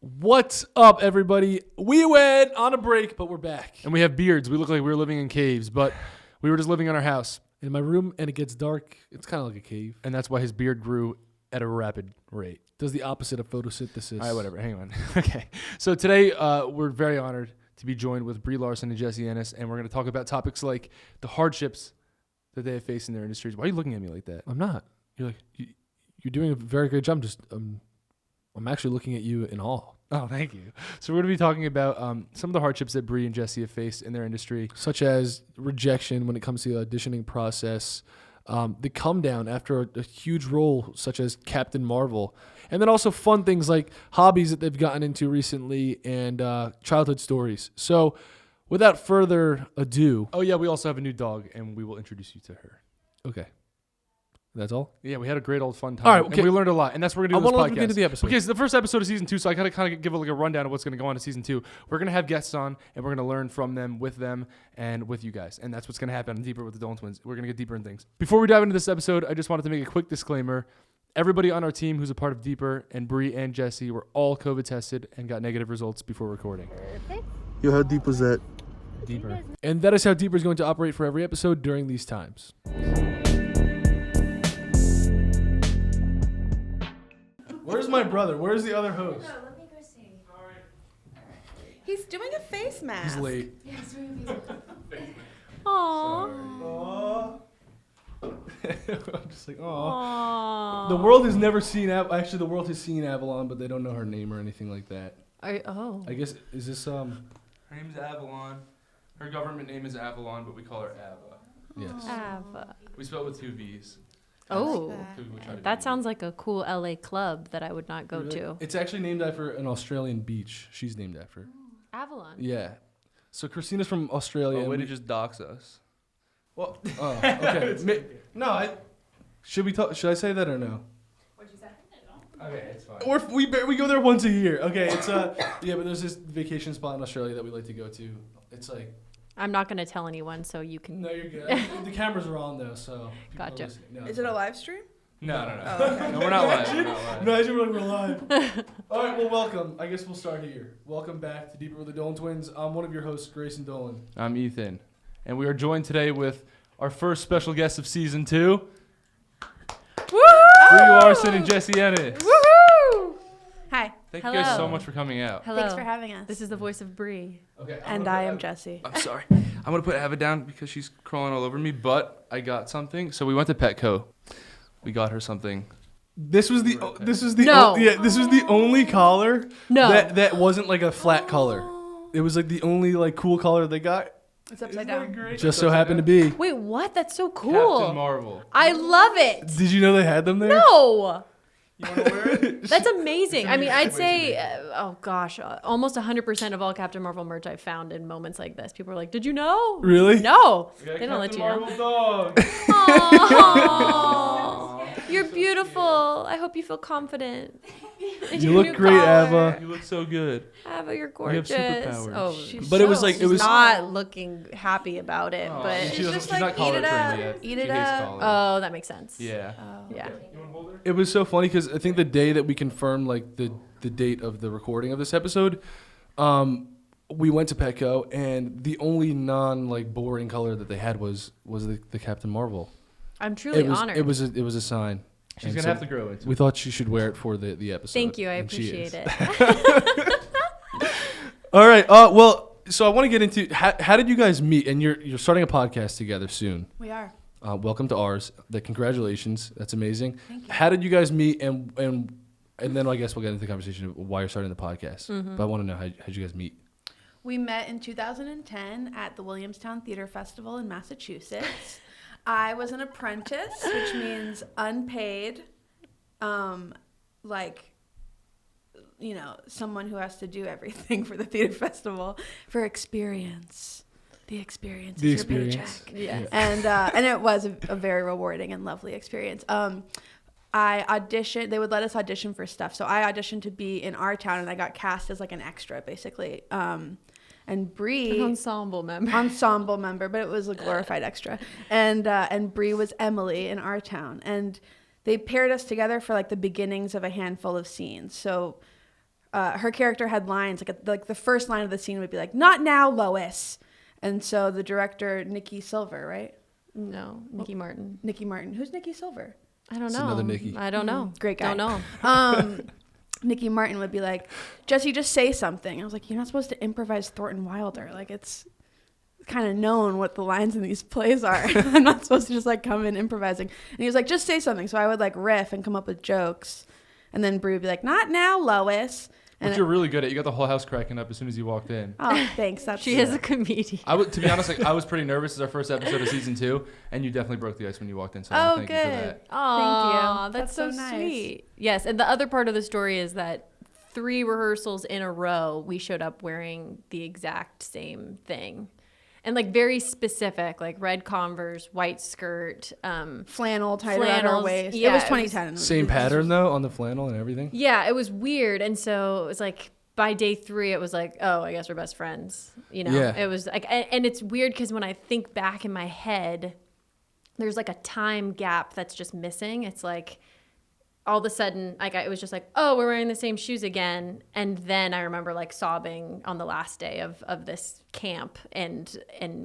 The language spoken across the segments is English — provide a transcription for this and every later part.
What's up, everybody? We went on a break, but we're back. And we have beards. We look like we were living in caves, but we were just living in our house. In my room, and it gets dark. It's kind of like a cave. And that's why his beard grew at a rapid rate. Does the opposite of photosynthesis. All right, whatever. Hang on. Okay. So today, we're very honored to be joined with Brie, Larson, and Jessie, Ennis, and we're going to talk about topics like the hardships that they have faced in their industries. Why are you looking at me like that? I'm not. You're doing a very great job. I'm actually looking at you in awe. Oh, thank you. So we're going to be talking about some of the hardships that Brie and Jessie have faced in their industry. Such as rejection when it comes to the auditioning process, the come down after a huge role such as Captain Marvel, and then also fun things like hobbies that they've gotten into recently and childhood stories. So without further ado. Oh, yeah, we also have a new dog, and we will introduce you to her. Okay. That's all? Yeah, we had a great old fun time. All right, okay. And we learned a lot, and that's what we're going to do I in this podcast. want to get into the episode. Okay, so the first episode of season 2, so I gotta kind of give a rundown of what's going to go on in season 2. We're going to have guests on, and we're going to learn from them, with them, and with you guys. And that's what's going to happen on Deeper with the Dolan Twins. We're going to get deeper in things. Before we dive into this episode, I just wanted to make a quick disclaimer. Everybody on our team who's a part of Deeper, and Brie and Jessie, were all COVID tested and got negative results before recording. Yo, how deep was that? Deeper. And that is how Deeper is going to operate for every episode during these times. Where's my brother? Where's the other host? No, let me go see. He's doing a face mask. He's late. Yeah, he's doing a face. Aww. I'm just like, aww. The world has never seen actually the world has seen Avalon, but they don't know her name or anything like that. I guess is this Her name's Avalon. Her government name is Avalon, but we call her Ava. Yes. Ava. We spell it with 2 V's. Oh, We try to that be sounds like a cool LA club that I would not go to. It's actually named after an Australian beach. She's named after. Avalon. Yeah. So Christina's from Australia. Oh, way to just dox us. Well, oh, okay. Should I say that or no? What'd you say? Okay, it's fine. We go there once a year. Okay, it's yeah, but there's this vacation spot in Australia that we like to go to. It's like. I'm not going to tell anyone, so you can. No, you're good. The cameras are on though, so. Gotcha. Is it a live stream? No. Oh, okay. No, we're not live. We're not live. Imagine when we're live. All right, well, welcome. I guess we'll start here. Welcome back to Deeper with the Dolan Twins. I'm one of your hosts, Grayson Dolan. I'm Ethan, and we are joined today with our first special guest of season 2. Woo! Brie, Larson, and Jessie Ennis. Woohoo! Hi. Thank Hello. you guys so much for coming out. Hello. Thanks for having us. This is the voice of Brie. Okay. And I am Jessie. I'm sorry. I'm going to put Ava down because she's crawling all over me, but I got something. So we went to Petco. We got her something. This was the No. this was the only collar No. that wasn't like a flat color. It was like the only like cool color they got. It's upside down. Just so happened to be. Wait, what? That's so cool. Captain Marvel. I love it. Did you know they had them there? No. You want to wear it? That's amazing. I mean, I'd say, almost 100% of all Captain Marvel merch I've found in moments like this. People are like, did you know? Really? No. We got a They don't let Captain you know. Marvel dog. Aww. You're beautiful. I hope you feel confident. in You your look new great, collar. Ava. You look so good. Ava, you're We have gorgeous. superpowers. Oh, But it was like- she's it was- not looking happy about it, Oh, but she doesn't- just she's like, not collar eat it trained up, yet. eat She it hates up. collar. oh, that makes sense. Yeah. Yeah. You want to hold her? It was so funny because I think the day that we confirmed like the date of the recording of this episode, we went to Petco and the only non like boring color that they had was the Captain Marvel. I'm truly it was, honored. It was a sign. She's And going so to have to grow into We it. thought she should wear it for the episode. Thank you. I and she appreciate is. it. All right. Well, so I want to get into how did you guys meet? And you're starting a podcast together soon. We are. Welcome to ours. Congratulations. That's amazing. Thank you. How did you guys meet? And then I guess we'll get into the conversation of why you're starting the podcast. Mm-hmm. But I want to know how'd you guys meet? We met in 2010 at the Williamstown Theater Festival in Massachusetts. I was an apprentice, which means unpaid, someone who has to do everything for the theater festival for experience. The experience is your paycheck. Yeah. And it was a very rewarding and lovely experience. I auditioned. They would let us audition for stuff. So I auditioned to be in our town, and I got cast as like an extra, basically. And Brie, An ensemble member, but it was a glorified extra. And Brie was Emily in our town, and they paired us together for like the beginnings of a handful of scenes. So her character had lines like the first line of the scene would be like, "Not now, Lois," and so the director Nikki Silver, right? No, Nikki Martin. Nikki Martin. Who's Nikki Silver? I don't It's know. another Nikki. I don't know. Great guy. Don't know. Nikki Martin would be like, "Jessie, just say something." I was like, "You're not supposed to improvise Thornton Wilder. Like it's kind of known what the lines in these plays are. I'm not supposed to just like come in improvising." And he was like, "Just say something." So I would like riff and come up with jokes, and then Brie would be like, "Not now, Lois." And Which you're really good at. You got the whole house cracking up as soon as you walked in. oh, thanks. That's She is a comedian. To be honest, like I was pretty nervous. It's our first episode of season 2, and you definitely broke the ice when you walked in. So Oh, thank you for good. that. Oh, you. that's so That's so nice. sweet. Yes, and the other part of the story is that 3 rehearsals in a row, we showed up wearing the exact same thing. And like very specific, like red Converse, white skirt, flannel tied around our flannels. waist. Yeah, it was it 2010. Same pattern though on the flannel and everything. Yeah, it was weird. And so it was like by day 3, it was like, oh, I guess we're best friends. You know, Yeah. it was like, and it's weird because when I think back in my head, there's like a time gap that's just missing. It's like all of a sudden, like it was just like, oh, we're wearing the same shoes again. And then I remember like sobbing on the last day of this camp and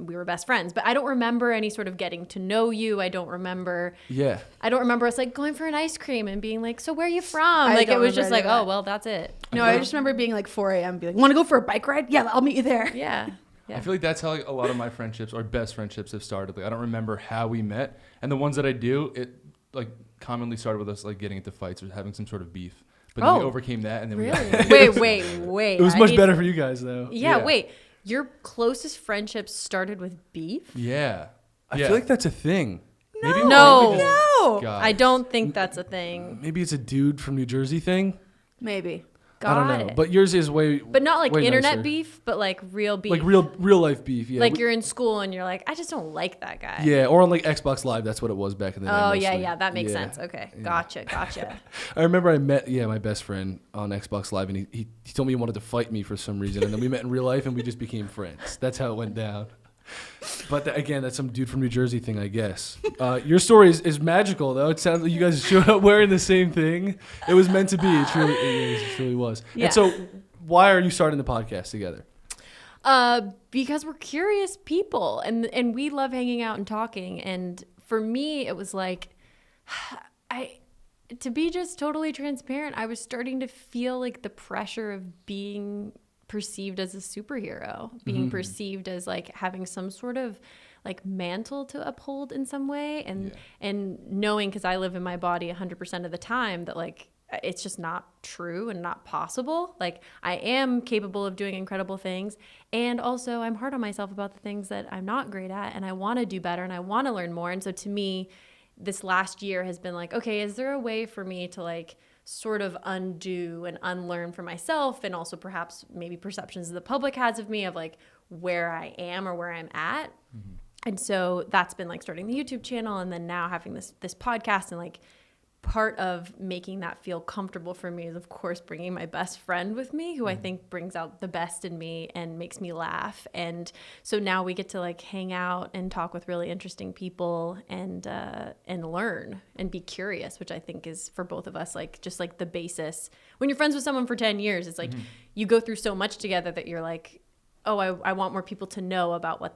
we were best friends. But I don't remember any sort of getting to know you. I don't remember us like going for an ice cream and being like, so where are you from? Like it don't was just remember like, any of oh, well, that's it. No, I just remember being like 4 a.m. Be like, "Want to go for a bike ride? Yeah, I'll meet you there." Yeah. I feel like that's how like a lot of my friendships or best friendships have started. Like I don't remember how we met, and the ones that I do, it like commonly started with us like getting into fights or having some sort of beef. But then we overcame that, and then Really? Wait. It was much better for you guys though. Yeah, wait. Your closest friendships started with beef? Yeah. I feel like that's a thing. Maybe No. No. God. I don't think that's a thing. Maybe it's a dude from New Jersey thing. Maybe. I don't know, but yours is way. But not like way internet nicer. beef, but like real beef. Like real life beef. Yeah. Like you're in school and you're like, I just don't like that guy. Yeah, or on like Xbox Live. That's what it was back in the day. Oh, mostly. yeah. That makes sense. Okay. Yeah. Gotcha. I remember I met my best friend on Xbox Live, and he told me he wanted to fight me for some reason, and then we met in real life, and we just became friends. That's how it went down. But again, that's some dude from New Jersey thing, I guess. Your story is magical, though. It sounds like you guys showed up wearing the same thing. It was meant to be. It truly was. Yeah. And so, why are you starting the podcast together? Because we're curious people and we love hanging out and talking. And for me, it was like, to be just totally transparent, I was starting to feel like the pressure of being perceived as a superhero, being perceived as like having some sort of like mantle to uphold in some way, and knowing, because I live in my body 100% of the time, that like it's just not true and not possible. Like I am capable of doing incredible things, and also I'm hard on myself about the things that I'm not great at, and I want to do better and I want to learn more. And so to me, this last year has been like, okay, is there a way for me to like sort of undo and unlearn for myself, and also perhaps maybe perceptions the public has of me of like where I am or where I'm at. And so that's been like starting the YouTube channel, and then now having this podcast. And like part of making that feel comfortable for me is of course bringing my best friend with me, who I think brings out the best in me and makes me laugh. And so now we get to like hang out and talk with really interesting people and learn and be curious, which I think is for both of us like just like the basis. When you're friends with someone for 10 years, it's like you go through so much together that you're like, oh, I want more people to know about what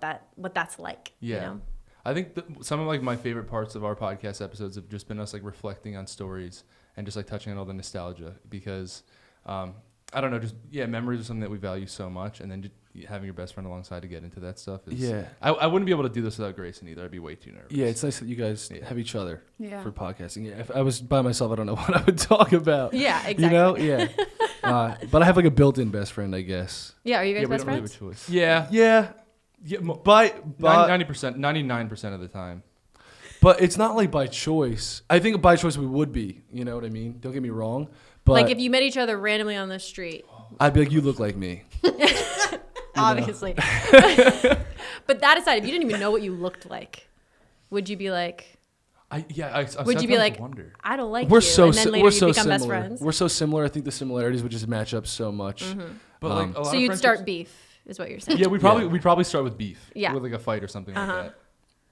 that's like. Yeah. You know? I think some of like my favorite parts of our podcast episodes have just been us like reflecting on stories and just like touching on all the nostalgia, because I don't know, just memories are something that we value so much, and then just having your best friend alongside to get into that stuff is I wouldn't be able to do this without Grayson either. I'd be way too nervous. Yeah, it's nice that you guys have each other for podcasting. Yeah, if I was by myself, I don't know what I would talk about. Yeah, exactly. You know, yeah. But I have like a built-in best friend, I guess. Yeah, are you guys we best don't really friends? have a choice. Yeah. Yeah, but 99% of the time. But it's not like by choice. I think by choice we would be. You know what I mean? Don't get me wrong. But Like if you met each other randomly on the street, I'd be like, you look like me. obviously. But that aside, if you didn't even know what you looked like, would you be like, I would you be like, wonder. I don't like We're you, so and then later we're you so become similar. best friends? We're so similar. I think the similarities would just match up so much. But like a lot So of you'd friendships- start beef, is what you're saying. Yeah, we'd probably start with beef. Yeah. With like a fight or something like that.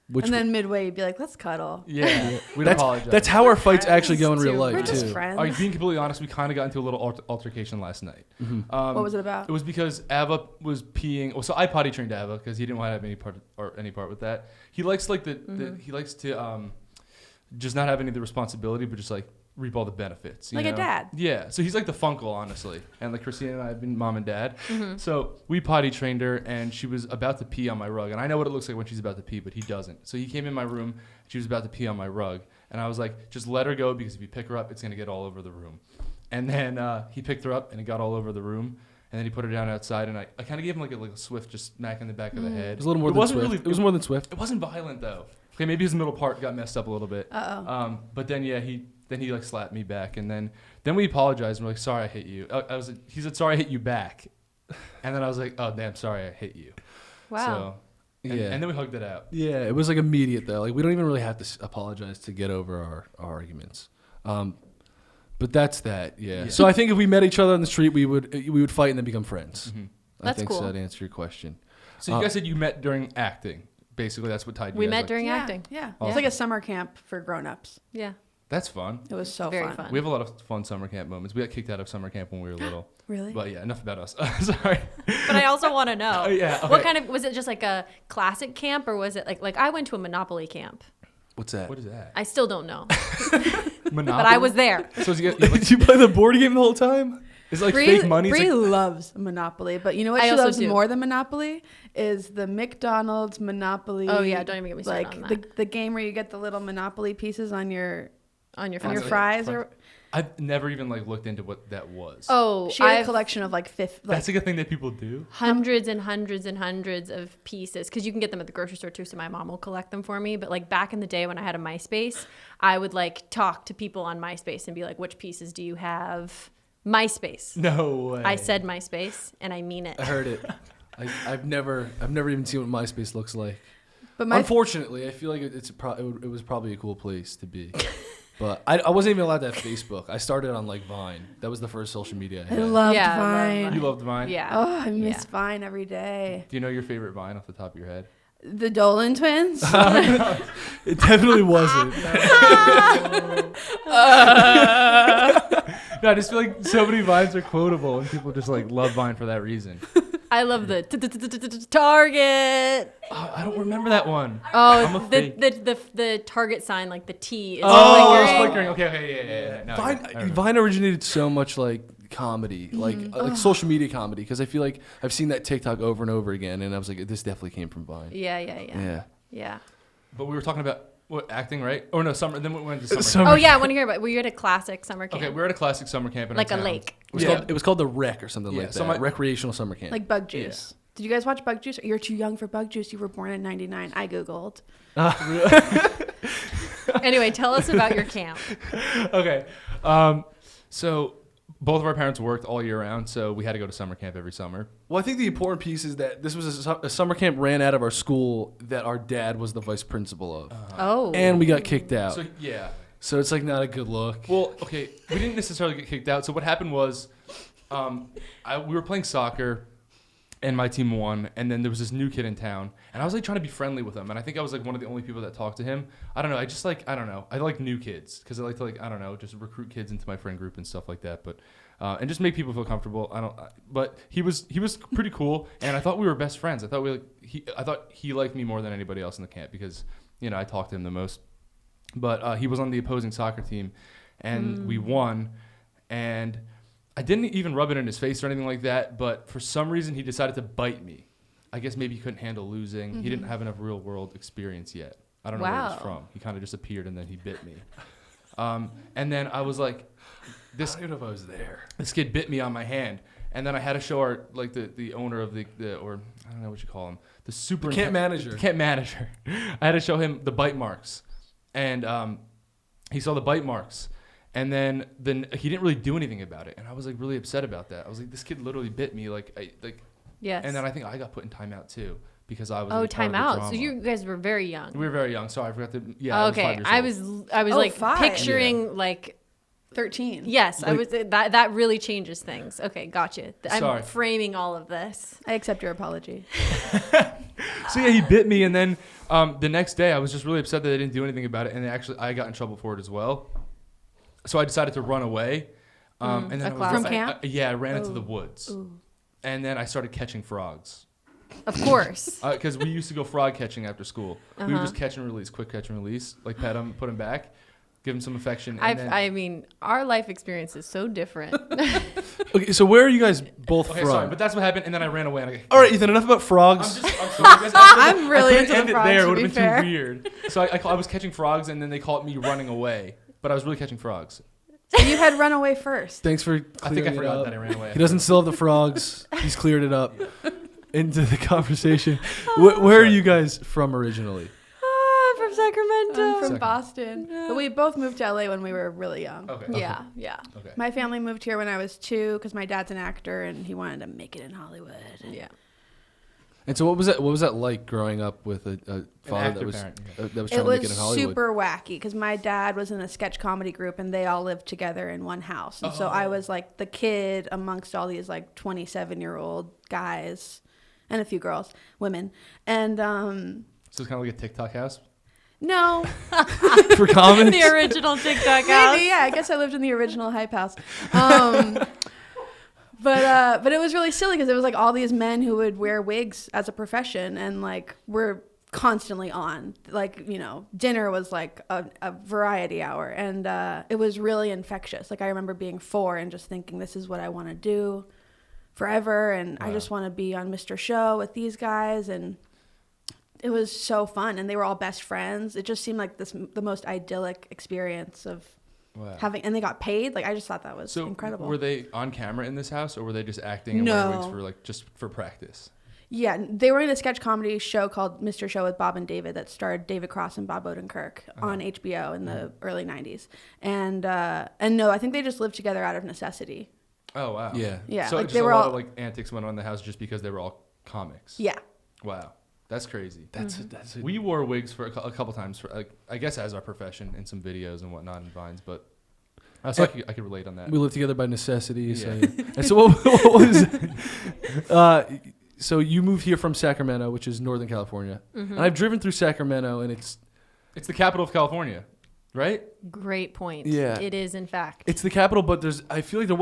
Which And then midway, you'd be like, let's cuddle. Yeah, we'd that's, apologize. that's how our fights actually go in real Too. life We're just too. friends. Being completely honest, we kind of got into a little altercation last night. What was it about? It was because Ava was peeing. Well, so I potty trained Ava because he didn't want to have any part with that. He likes like he likes to just not have any of the responsibility, but just like reap all the benefits. You Like a know? dad. Yeah. So he's like the funkle, honestly. And like Christina and I have been mom and dad. So we potty trained her, and she was about to pee on my rug. And I know what it looks like when she's about to pee, but he doesn't. So he came in my room. She was about to pee on my rug, and I was like, just let her go, because if you pick her up, it's gonna get all over the room. And then he picked her up, and it got all over the room. And then he put her down outside, and I kind of gave him like a swift just smack in the back of the head. It was a little more than Swift. It was more than Swift. It wasn't violent though. Okay, maybe his middle part got messed up a little bit. Uh-oh. But then yeah, he like slapped me back, and then we apologized. And we're like, sorry, I hit you. He said, sorry, I hit you back. And then I was like, oh damn, sorry, I hit you. Wow. So, and Yeah. then we hugged it out. Yeah, it was like immediate though. Like we don't even really have to apologize to get over our arguments. But that's that. Yeah. So I think if we met each other on the street, we would fight and then become friends. I That's think cool. so. That answers your question. So you guys said you met during acting. Basically, that's what tied you We guys met up. during Yeah, acting. Yeah. Awesome. It's like a summer camp for grown-ups. Yeah. That's fun. It was so Very fun. fun. We have a lot of fun summer camp moments. We got kicked out of summer camp when we were little. Really? But yeah, enough about us. Sorry. But I also want to know. Yeah, okay. What kind of, was it just like a classic camp, or was it like I went to a Monopoly camp. What's that? What is that? I still don't know. Monopoly. But I was there. So you get, Did you play the board game the whole time? it's like Brie, fake money. It's Brie like, loves Monopoly, but you know what I she also loves do. more than Monopoly is the McDonald's Monopoly. Oh, yeah, don't even get me started like on that. the game where you get the little Monopoly pieces on your On your on your phone. fries or I've never even like looked into what that was. Oh, she had a I've collection of like That's like a thing that people do. hundreds and hundreds and hundreds of pieces, because you can get them at the grocery store too, so my mom will collect them for me. But like back in the day when I had a MySpace, I would like talk to people on MySpace and be like, which pieces do you have? MySpace. No way. I said MySpace, and I mean it. I heard it. I've never even seen what MySpace looks like. but my Unfortunately, I feel like it was probably a cool place to be. But I wasn't even allowed to have Facebook. I started on like Vine. That was the first social media I I had. loved Yeah, I love Vine. Vine. You loved Vine? Yeah. Oh, I miss Yeah. Vine every day. Do you know your favorite Vine off the top of your head? The Dolan twins. It definitely wasn't. No, I just feel like so many Vines are quotable, and people just like love Vine for that reason. I love the Target. Oh, I don't remember that one. Oh, I'm a fake. the Target sign, like the T is Oh, it's flickering. flickering. Okay, yeah. No, I remember. Vine originated so much like comedy, like social media comedy, because I feel like I've seen that TikTok over and over again, and I was like, this definitely came from Vine. Yeah. But we were talking about what, acting, right? Or no, summer. Then we went to summer. Oh camp. yeah, I want to hear about. Were you at a classic summer camp? Okay, we're at a classic summer camp in like our a town. lake. It was called the Rec or something Yeah, like so that. my- Recreational summer camp. Like Bug Juice. Did you guys watch Bug Juice? You're too young for Bug Juice. You were born in '99. I googled. Anyway, tell us about your camp. Okay, so both of our parents worked all year round, so we had to go to summer camp every summer. Well, I think the important piece is that this was a summer camp ran out of our school that our dad was the vice principal of, Oh. and we got kicked out. So yeah. So it's like not a good look. Well, okay, we didn't necessarily get kicked out. So what happened was, we were playing soccer, and my team won. And then there was this new kid in town, and I was like trying to be friendly with him. And I think I was like one of the only people that talked to him. I don't know. I like new kids because I like to just recruit kids into my friend group and stuff like that. But and just make people feel comfortable. But he was pretty cool, and I thought we were best friends. I thought he liked me more than anybody else in the camp because I talked to him the most. But he was on the opposing soccer team, and we won. And I didn't even rub it in his face or anything like that. But for some reason, he decided to bite me. I guess maybe he couldn't handle losing. He didn't have enough real world experience yet. I don't know where Wow. he's from. He kind of just appeared, and then he bit me. And then I was like, I don't even know if I was there. this kid bit me on my hand. And then I had to show our the owner of the or I don't know what you call him, the super Camp manager. The camp manager. I had to show him the bite marks. And he saw the bite marks, and then he didn't really do anything about it, and I was like really upset about that. I was like, this kid literally bit me, Yes. and then I think I got put in timeout too because I was. Oh, like, part of the timeout. So drama. you guys were very young. We were very young. Sorry, I forgot to. Yeah. Okay. I I was 5 was years old. like 5. picturing like 13. yes, I Like- was that really changes things. Okay, gotcha. I'm Sorry. framing all of this. I accept your apology. So yeah, he bit me, and then the next day I was just really upset that they didn't do anything about it, and I got in trouble for it as well. So I decided to run away, and then From camp? I ran into the woods, and then I started catching frogs. Of course. Because we used to go frog catching after school. We would just catch and release, quick catch and release, like pet them, put them back, give them some affection. I mean, our life experience is so different. Okay, so where are you guys both okay, from? sorry, but that's what happened, and then I ran away. And All right, Ethan, enough about frogs. I'm really I into couldn't the end it there. It frogs, would to have be been fair. too weird. So I was catching frogs, and then they called me running away. But I was really catching frogs. You had run away first. Thanks for I think I clearing it forgot up. that I ran away. He doesn't still have the frogs. He's cleared it up. Into the conversation. Where are you guys from originally? From Sacramento. I'm from Second. Boston. But we both moved to LA when we were really young. Okay. Yeah. Okay. My family moved here when I was 2 because my dad's an actor and he wanted to make it in Hollywood. Yeah. And so what was that like growing up with a father active that was parent, that was It trying to make it was in Hollywood? super wacky because my dad was in a sketch comedy group and they all lived together in one house. And so I was like the kid amongst all these like 27-year-old guys and a few girls, women. And So it's kind of like a TikTok house. no, For comments? The original TikTok house. maybe, yeah, I guess I lived in the original hype house. But it was really silly because it was like all these men who would wear wigs as a profession and like were constantly on. Like, you know, dinner was like a variety hour and it was really infectious. Like I remember being 4 and just thinking this is what I want to do forever and I just want to be on Mr. Show with these guys and it was so fun and they were all best friends. It just seemed like the most idyllic experience of having, and they got paid. Like I just thought that was incredible. Were they on camera in this house, or were they just acting and wearing wigs for like just for practice? Yeah, they were in a sketch comedy show called Mr. Show with Bob and David that starred David Cross and Bob Odenkirk on HBO in the early 90s. And no, I think they just lived together out of necessity. Oh wow. Yeah. Yeah, So like just they a were lot all of like antics went on in the house just because they were all comics. Yeah. Wow. That's crazy. That's We wore wigs for a couple times for like, I guess as our profession in some videos and whatnot and vines, but I could relate on that. we live together by necessity. So, Yeah. and so what was so you moved here from Sacramento, which is Northern California. And I've driven through Sacramento and it's It's the capital of California, right? Great point. Yeah. It is, in fact. it's the capital, but I feel like there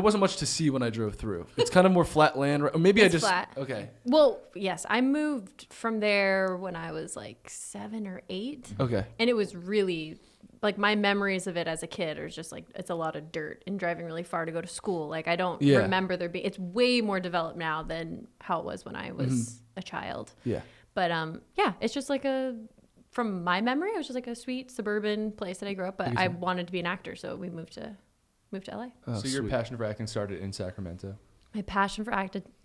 wasn't much to see when I drove through. It's kind of more flat land. Or maybe It's I just flat. okay. Well, yes, I moved from there when I was like 7 or 8. Okay. And it was really, like, my memories of it as a kid are just like, it's a lot of dirt and driving really far to go to school. Like, I don't remember there being, it's way more developed now than how it was when I was a child. Yeah. But yeah, it's just like from my memory, it was just like a sweet suburban place that I grew up. But I wanted to be an actor, so we moved to LA. Oh, So your sweet. passion for acting started in Sacramento. My passion for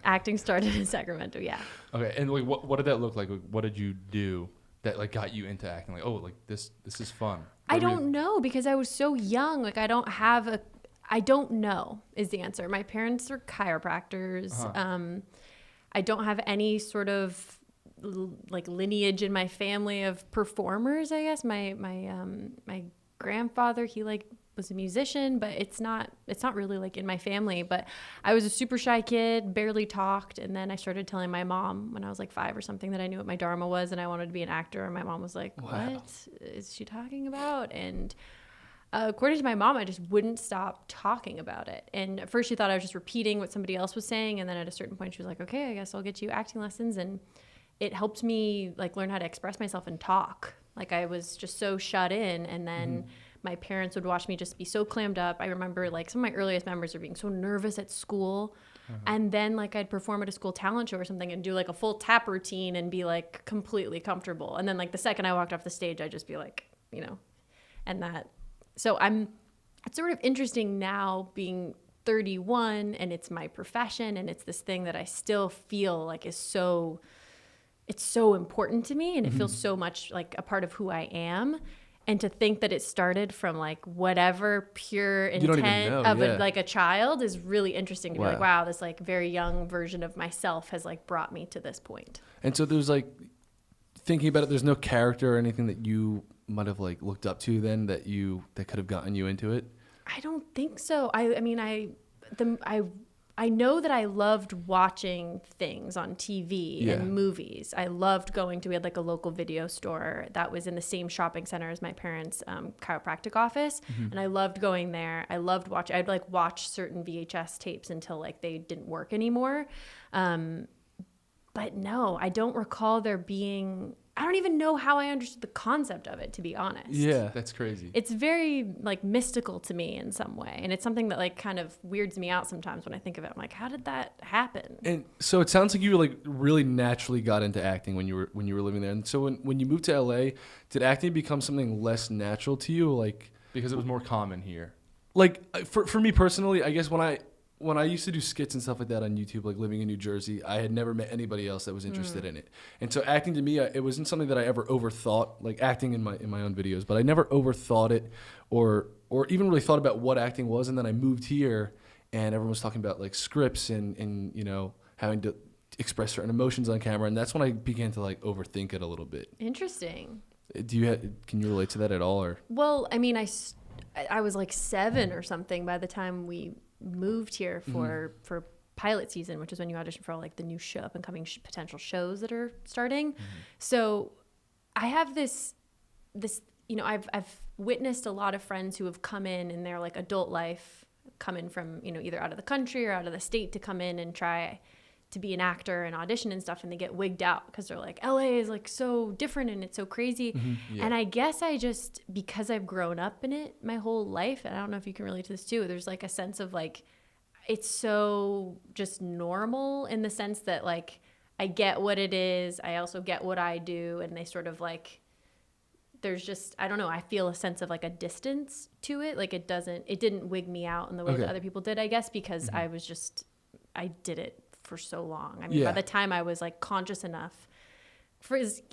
acting started in Sacramento. Yeah. Okay, and like what did that look like? Like, what did you do that like got you into acting? Like, oh, like this is fun. I don't know because I was so young. Like I don't know is the answer. My parents are chiropractors. I don't have any sort of like lineage in my family of performers, I guess. My grandfather, he like was a musician, but it's not really like in my family. But I was a super shy kid, barely talked, and then I started telling my mom when I was like 5 or something that I knew what my dharma was and I wanted to be an actor, and my mom was like, "What is she talking about?" And according to my mom, I just wouldn't stop talking about it. And at first she thought I was just repeating what somebody else was saying, and then at a certain point she was like, "Okay, I guess I'll get you acting lessons." And it helped me like learn how to express myself and talk. Like I was just so shut in, and then my parents would watch me just be so clammed up. I remember like some of my earliest memories are being so nervous at school. And then like I'd perform at a school talent show or something and do like a full tap routine and be like completely comfortable. And then like the second I walked off the stage, I'd just be like, you know, and that. So it's sort of interesting now being 31 and it's my profession and it's this thing that I still feel like is so, it's so important to me and it feels so much like a part of who I am. And to think that it started from like whatever pure intent of a child is really interesting to be like, wow, this like very young version of myself has like brought me to this point. And so there's like, thinking about it, there's no character or anything that you might have like looked up to then that could have gotten you into it? I don't think so. I mean, I I know that I loved watching things on TV Yeah. and movies. I loved going to, we had like a local video store that was in the same shopping center as my parents' chiropractic office. And I loved going there. I loved watching, I'd like watch certain VHS tapes until like they didn't work anymore. But no, I don't recall there being, I don't even know how I understood the concept of it, to be honest. Yeah. That's crazy. It's very like mystical to me in some way. And it's something that like kind of weirds me out sometimes when I think of it. I'm like, how did that happen? And so it sounds like you like really naturally got into acting when you were living there. And so when you moved to LA, did acting become something less natural to you? Like Because it was more common here. for me personally, I guess when I used to do skits and stuff like that on YouTube, like living in New Jersey, I had never met anybody else that was interested in it. And so acting to me, it wasn't something that I ever overthought, like acting in my own videos, but I never overthought it or even really thought about what acting was. And then I moved here and everyone was talking about like scripts and you know, having to express certain emotions on camera. And that's when I began to like overthink it a little bit. Interesting. Can you relate to that at all? Or Well, I mean, I was like 7 or something by the time we moved here for pilot season, which is when you audition for all like the new show, up and coming potential shows that are starting. So I have this, you know, I've witnessed a lot of friends who have come in their like adult life, coming from, you know, either out of the country or out of the state to come in and try to be an actor and audition and stuff, and they get wigged out because they're like, LA is like so different and it's so crazy. Yeah. And I guess I just, because I've grown up in it my whole life, and I don't know if you can relate to this too, there's like a sense of like, it's so just normal in the sense that like, I get what it is. I also get what I do. And they sort of like, there's just, I don't know, I feel a sense of like a distance to it. Like it didn't wig me out in the way that other people did, I guess, because I did it for so long. I mean, by the time I was like conscious enough,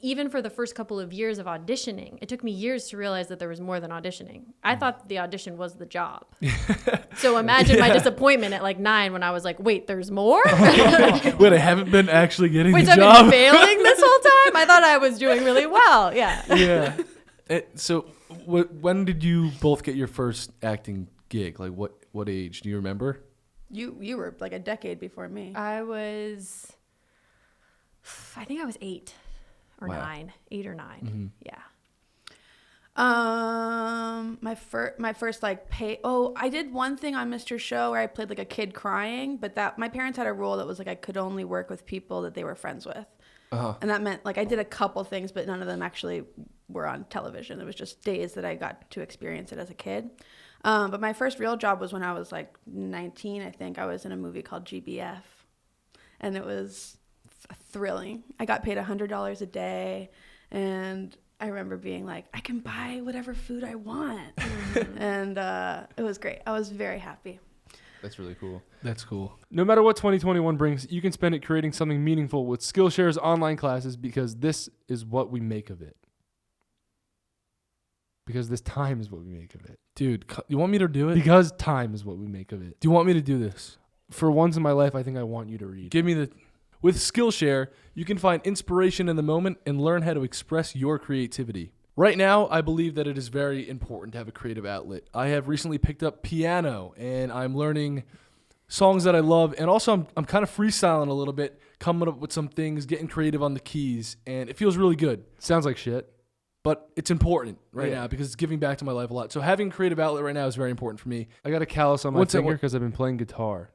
even for the first couple of years of auditioning, it took me years to realize that there was more than auditioning. I thought the audition was the job. So imagine my disappointment at like 9 when I was like, wait, there's more? wait, I haven't been actually getting Wait, the so job. I've been failing this whole time? I thought I was doing really well. Yeah. Yeah. So when did you both get your first acting gig? Like what age? Do you remember? You were like a decade before me. I think I was 8 or Wow. 9, 8 or 9. Yeah. My first like I did one thing on Mr. Show where I played like a kid crying, but that my parents had a rule that was like I could only work with people that they were friends with. And that meant like I did a couple things, but none of them actually were on television. It was just days that I got to experience it as a kid. But my first real job was when I was like 19, I think. I was in a movie called GBF, and it was thrilling. I got paid $100 a day, and I remember being like, I can buy whatever food I want. And it was great. I was very happy. That's really cool. That's cool. No matter what 2021 brings, you can spend it creating something meaningful with Skillshare's online classes, because this is what we make of it. Because this time is what we make of it. Dude, you want me to do it? Because time is what we make of it. Do you want me to do this? For once in my life, I think I want you to read. Give me the... With Skillshare, you can find inspiration in the moment and learn how to express your creativity. Right now, I believe that it is very important to have a creative outlet. I have recently picked up piano, and I'm learning songs that I love, and also I'm kind of freestyling a little bit, coming up with some things, getting creative on the keys, and it feels really good. Sounds like shit. But it's important right now because it's giving back to my life a lot. So having a creative outlet right now is very important for me. I got a callus on my What's that finger one? because I've been playing guitar.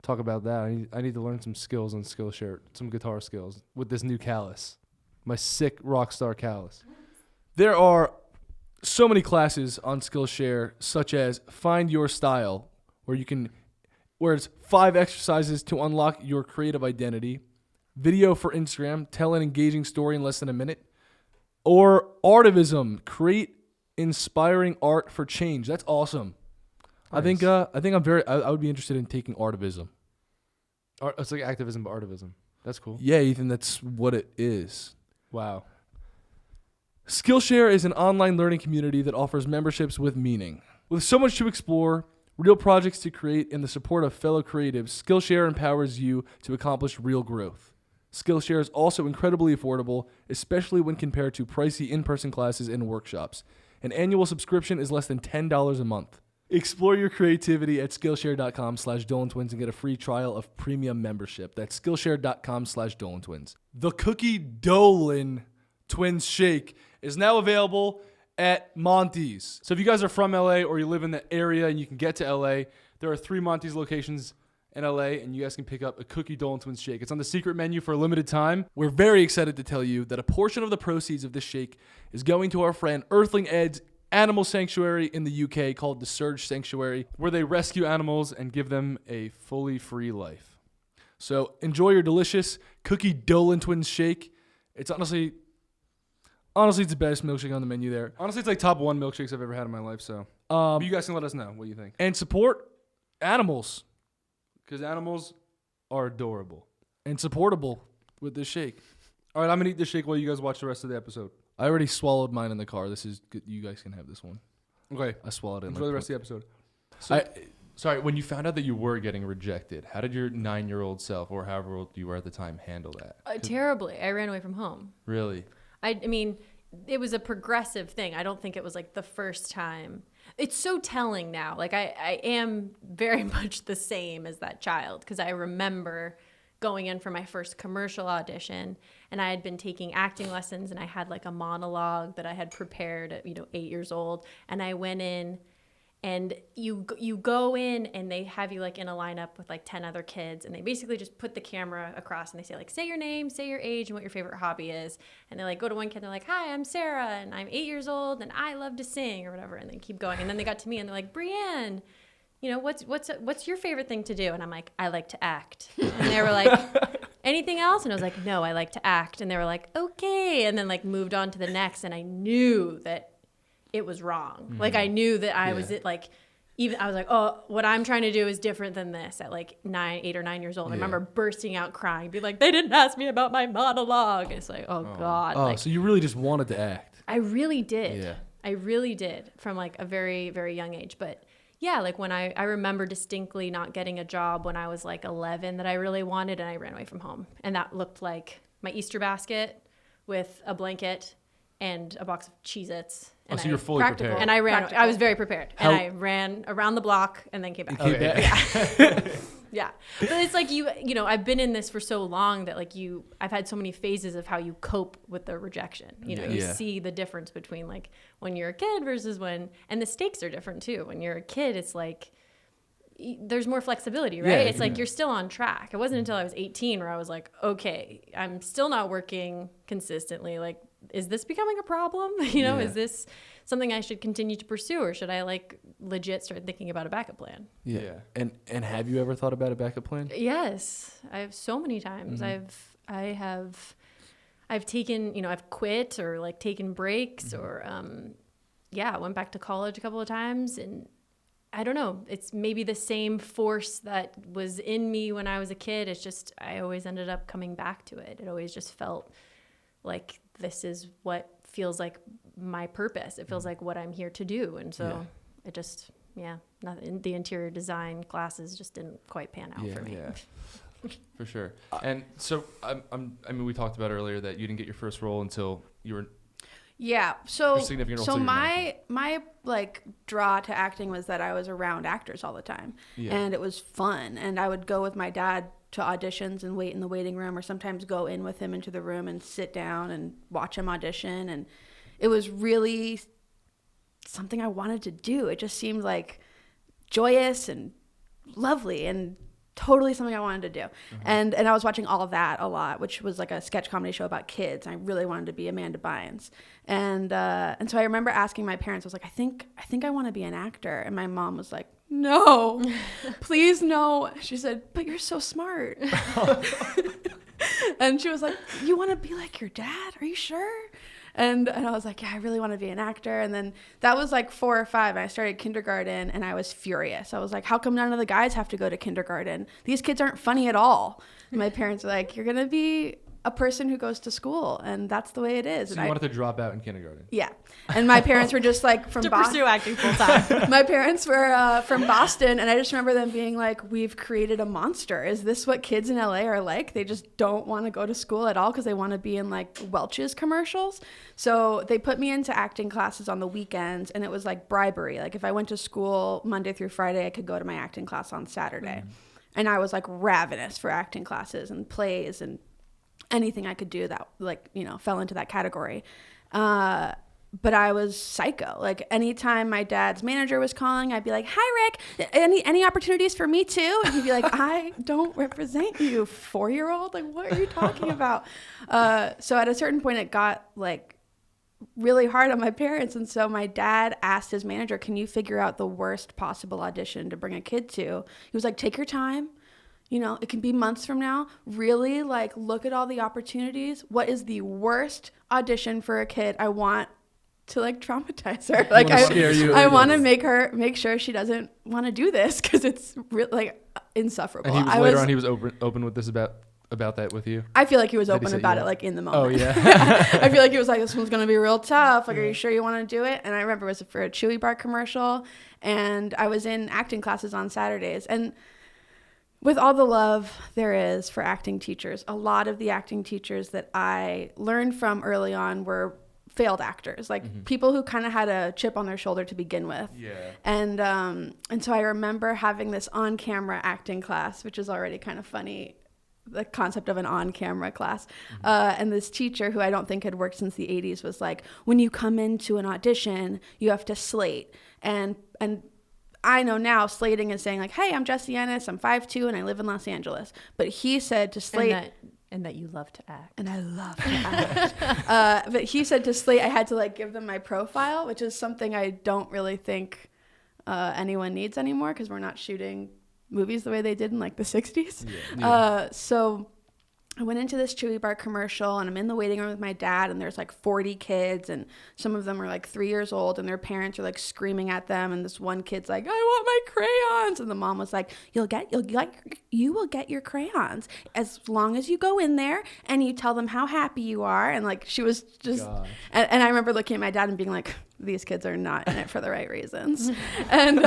Talk about that. I need to learn some skills on Skillshare, some guitar skills with this new callus. My sick rock star callus. There are so many classes on Skillshare, such as Find Your Style, where it's 5 exercises to unlock your creative identity, Video for Instagram, tell an engaging story in less than a minute, or Activism, create inspiring art for change. That's awesome. Nice. I think I would be interested in taking Activism. It's like activism, but artivism. That's cool. Yeah, Ethan, that's what it is. Wow. Skillshare is an online learning community that offers memberships with meaning. With so much to explore, real projects to create, and the support of fellow creatives, Skillshare empowers you to accomplish real growth. Skillshare is also incredibly affordable, especially when compared to pricey in-person classes and workshops. An annual subscription is less than $10 a month. Explore your creativity at Skillshare.com/DolanTwins and get a free trial of premium membership. That's Skillshare.com/DolanTwins. The Cookie Dolan Twins Shake is now available at Monty's. So if you guys are from LA or you live in the area and you can get to LA, there are 3 Monty's locations in LA, and you guys can pick up a Cookie Dolan Twins Shake. It's on the secret menu for a limited time. We're very excited to tell you that a portion of the proceeds of this shake is going to our friend Earthling Ed's animal sanctuary in the UK called the Surge Sanctuary, where they rescue animals and give them a fully free life. So enjoy your delicious Cookie Dolan Twins Shake. It's honestly, it's the best milkshake on the menu there. Honestly, it's like top 1 milkshakes I've ever had in my life. So but you guys can let us know what you think. And support animals. Because animals are adorable. And supportable with this shake. All right, I'm going to eat this shake while you guys watch the rest of the episode. I already swallowed mine in the car. This is good. You guys can have this one. Okay. I swallowed it. Enjoy the rest of the episode. So, sorry, when you found out that you were getting rejected, how did your 9-year-old self, or however old you were at the time, handle that? Terribly. I ran away from home. Really? I mean, it was a progressive thing. I don't think it was like the first time. It's so telling now. Like I am very much the same as that child, because I remember going in for my first commercial audition, and I had been taking acting lessons, and I had like a monologue that I had prepared at 8 years old, and I went in, and you go in and they have you like in a lineup with like 10 other kids, and they basically just put the camera across and they say like, say your name, say your age, and what your favorite hobby is. And they like go to one kid and they're like, hi, I'm Sarah and I'm 8 years old and I love to sing or whatever, and they keep going. And then they got to me and they're like, Brienne, what's your favorite thing to do? And I'm like, I like to act. And they were like, anything else? And I was like, no, I like to act. And they were like, okay. And then like moved on to the next, and I knew that it was wrong. Mm-hmm. Like I knew that I was I was like, oh, what I'm trying to do is different than this at like 8 or 9 years old. I remember bursting out crying, be like, they didn't ask me about my monologue. It's like, oh God. Oh, like, so you really just wanted to act. I really did. Yeah. I really did, from like a very, very young age. But yeah, like when I remember distinctly not getting a job when I was like 11 that I really wanted, and I ran away from home. And that looked like my Easter basket with a blanket and a box of Cheez-Its. So you're fully prepared. And I ran. I was very prepared. And I ran around the block and then came back. Yeah. Yeah. But it's like I've been in this for so long that like I've had so many phases of how you cope with the rejection. You see the difference between like when you're a kid versus and the stakes are different too. When you're a kid, it's like there's more flexibility, right? It's like you're still on track. It wasn't until I was 18 where I was like, okay, I'm still not working consistently. Like, is this becoming a problem? Is this something I should continue to pursue, or should I like legit start thinking about a backup plan? Yeah. And have you ever thought about a backup plan? Yes, I have so many times. Mm-hmm. I've taken, I've quit or like taken breaks or I went back to college a couple of times, and I don't know, it's maybe the same force that was in me when I was a kid. It's just I always ended up coming back to it. It always just felt like this is what feels like my purpose. It feels like what I'm here to do. And so it just, nothing, the interior design classes just didn't quite pan out for me. Yeah, for sure. And so, we talked about earlier that you didn't get your first role until you were... Yeah. So role my like draw to acting was that I was around actors all the time, and it was fun. And I would go with my dad to auditions and wait in the waiting room, or sometimes go in with him into the room and sit down and watch him audition. And it was really something I wanted to do. It just seemed like joyous and lovely and totally something I wanted to do. Mm-hmm. And I was watching all of that a lot, which was like a sketch comedy show about kids. I really wanted to be Amanda Bynes. And so I remember asking my parents, I was like, I think I want to be an actor. And my mom was like, no, please no. She said, but you're so smart. And she was like, you want to be like your dad? Are you sure? And I was like, yeah, I really want to be an actor. And then that was like 4 or 5. And I started kindergarten, and I was furious. I was like, how come none of the guys have to go to kindergarten? These kids aren't funny at all. And my parents were like, you're going to be a person who goes to school, and that's the way it is. So And you wanted to drop out in kindergarten. yeah. And my parents were just like from To Boston. pursue acting full time. My parents were from Boston, and I just remember them being like, we've created a monster. Is this what kids in LA are like? They just don't want to go to school at all because they want to be in like Welch's commercials. So they put me into acting classes on the weekends, and it was like bribery. Like if I went to school Monday through Friday, I could go to my acting class on Saturday. And I was like ravenous for acting classes and plays and anything I could do that like, you know, fell into that category. But I was psycho. Like anytime my dad's manager was calling, I'd be like, "Hi, Rick. Any opportunities for me too?" And he'd be like, "I don't represent you, 4-year-old. Like, what are you talking about?" So at a certain point, it got like really hard on my parents, and so my dad asked his manager, "Can you figure out the worst possible audition to bring a kid to?" He was like, "Take your time. You know, it can be months from now. Really, like, look at all the opportunities. What is the worst audition for a kid? I want to like traumatize her. Like I want to make sure she doesn't want to do this because it's like insufferable." And he was open with this about that with you. I feel like he was Did he open set about you it up? like in the moment. Oh yeah. I feel like he was like, "This one's gonna be real tough. Like, are you sure you want to do it?" And I remember it was for a Chewy Bar commercial, and I was in acting classes on Saturdays. And with all the love there is for acting teachers, a lot of the acting teachers that I learned from early on were failed actors, like people who kind of had a chip on their shoulder to begin with. Yeah. And so I remember having this on-camera acting class, which is already kind of funny, the concept of an on-camera class. And this teacher, who I don't think had worked since the 80s, was like, "When you come into an audition, you have to slate." And I know now slating is saying like, "Hey, I'm Jessie Ennis, I'm 5'2", and I live in Los Angeles." But he said to slate... And that you love to act. And I love to act. But he said to slate, I had to like give them my profile, which is something I don't really think anyone needs anymore because we're not shooting movies the way they did in like the 60s. Yeah. So I went into this Chewy Bar commercial, and I'm in the waiting room with my dad, and there's like 40 kids, and some of them are like 3 years old, and their parents are like screaming at them, and this one kid's like, "I want my crayons," and the mom was like, you will get your crayons as long as you go in there and you tell them how happy you are. And like she was just, and I remember looking at my dad and being like, "These kids are not in it for the right reasons." And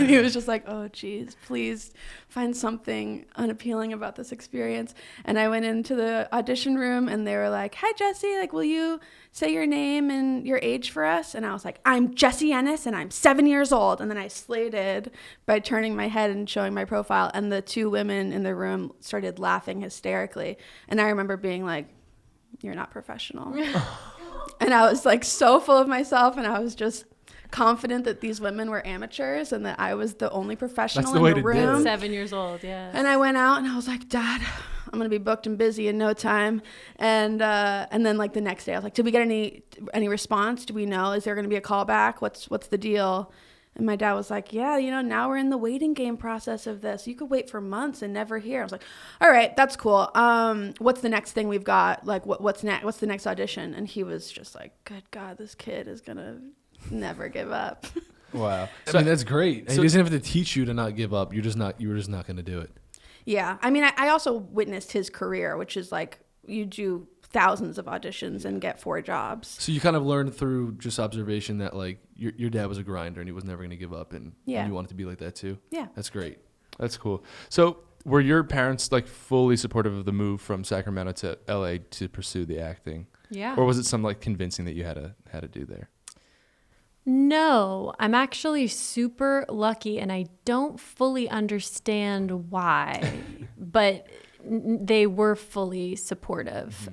he was just like, "Oh, geez, please find something unappealing about this experience." And I went into the audition room, and they were like, "Hi, Jessie, like, will you say your name and your age for us?" And I was like, "I'm Jessie Ennis, and I'm 7 years old." And then I slated by turning my head and showing my profile, and the two women in the room started laughing hysterically. And I remember being like, "You're not professional." And I was like so full of myself, and I was just confident that these women were amateurs and that I was the only professional in the room. 7 years old, yeah. And I went out and I was like, "Dad, I'm gonna be booked and busy in no time." And then like the next day, I was like, "Did we get any response? Do we know? Is there gonna be a callback? What's the deal?" And my dad was like, "Yeah, you know, now we're in the waiting game process of this. You could wait for months and never hear." I was like, "All right, that's cool. What's the next thing we've got? Like, what's next? What's the next audition?" And he was just like, "Good God, this kid is gonna never give up." Wow. I mean, that's great. He doesn't have to teach you to not give up. You were just not going to do it. Yeah. I mean, I also witnessed his career, which is like you do thousands of auditions and get 4 jobs. So you kind of learned through just observation that like your dad was a grinder and he was never going to give up, and you wanted to be like that too. Yeah. That's great. That's cool. So were your parents like fully supportive of the move from Sacramento to LA to pursue the acting? Yeah. Or was it some like convincing that you had to do there? No, I'm actually super lucky, and I don't fully understand why, but they were fully supportive.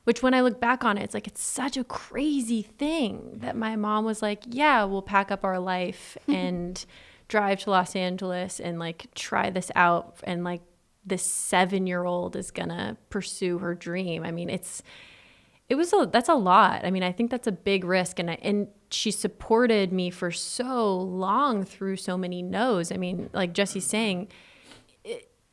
Which when I look back on it, it's like, it's such a crazy thing that my mom was like, "Yeah, we'll pack up our life and drive to Los Angeles and like try this out." And like this 7-year-old is gonna pursue her dream. I mean, that's a lot. I mean, I think that's a big risk. And she supported me for so long through so many no's. I mean, like Jessie's saying,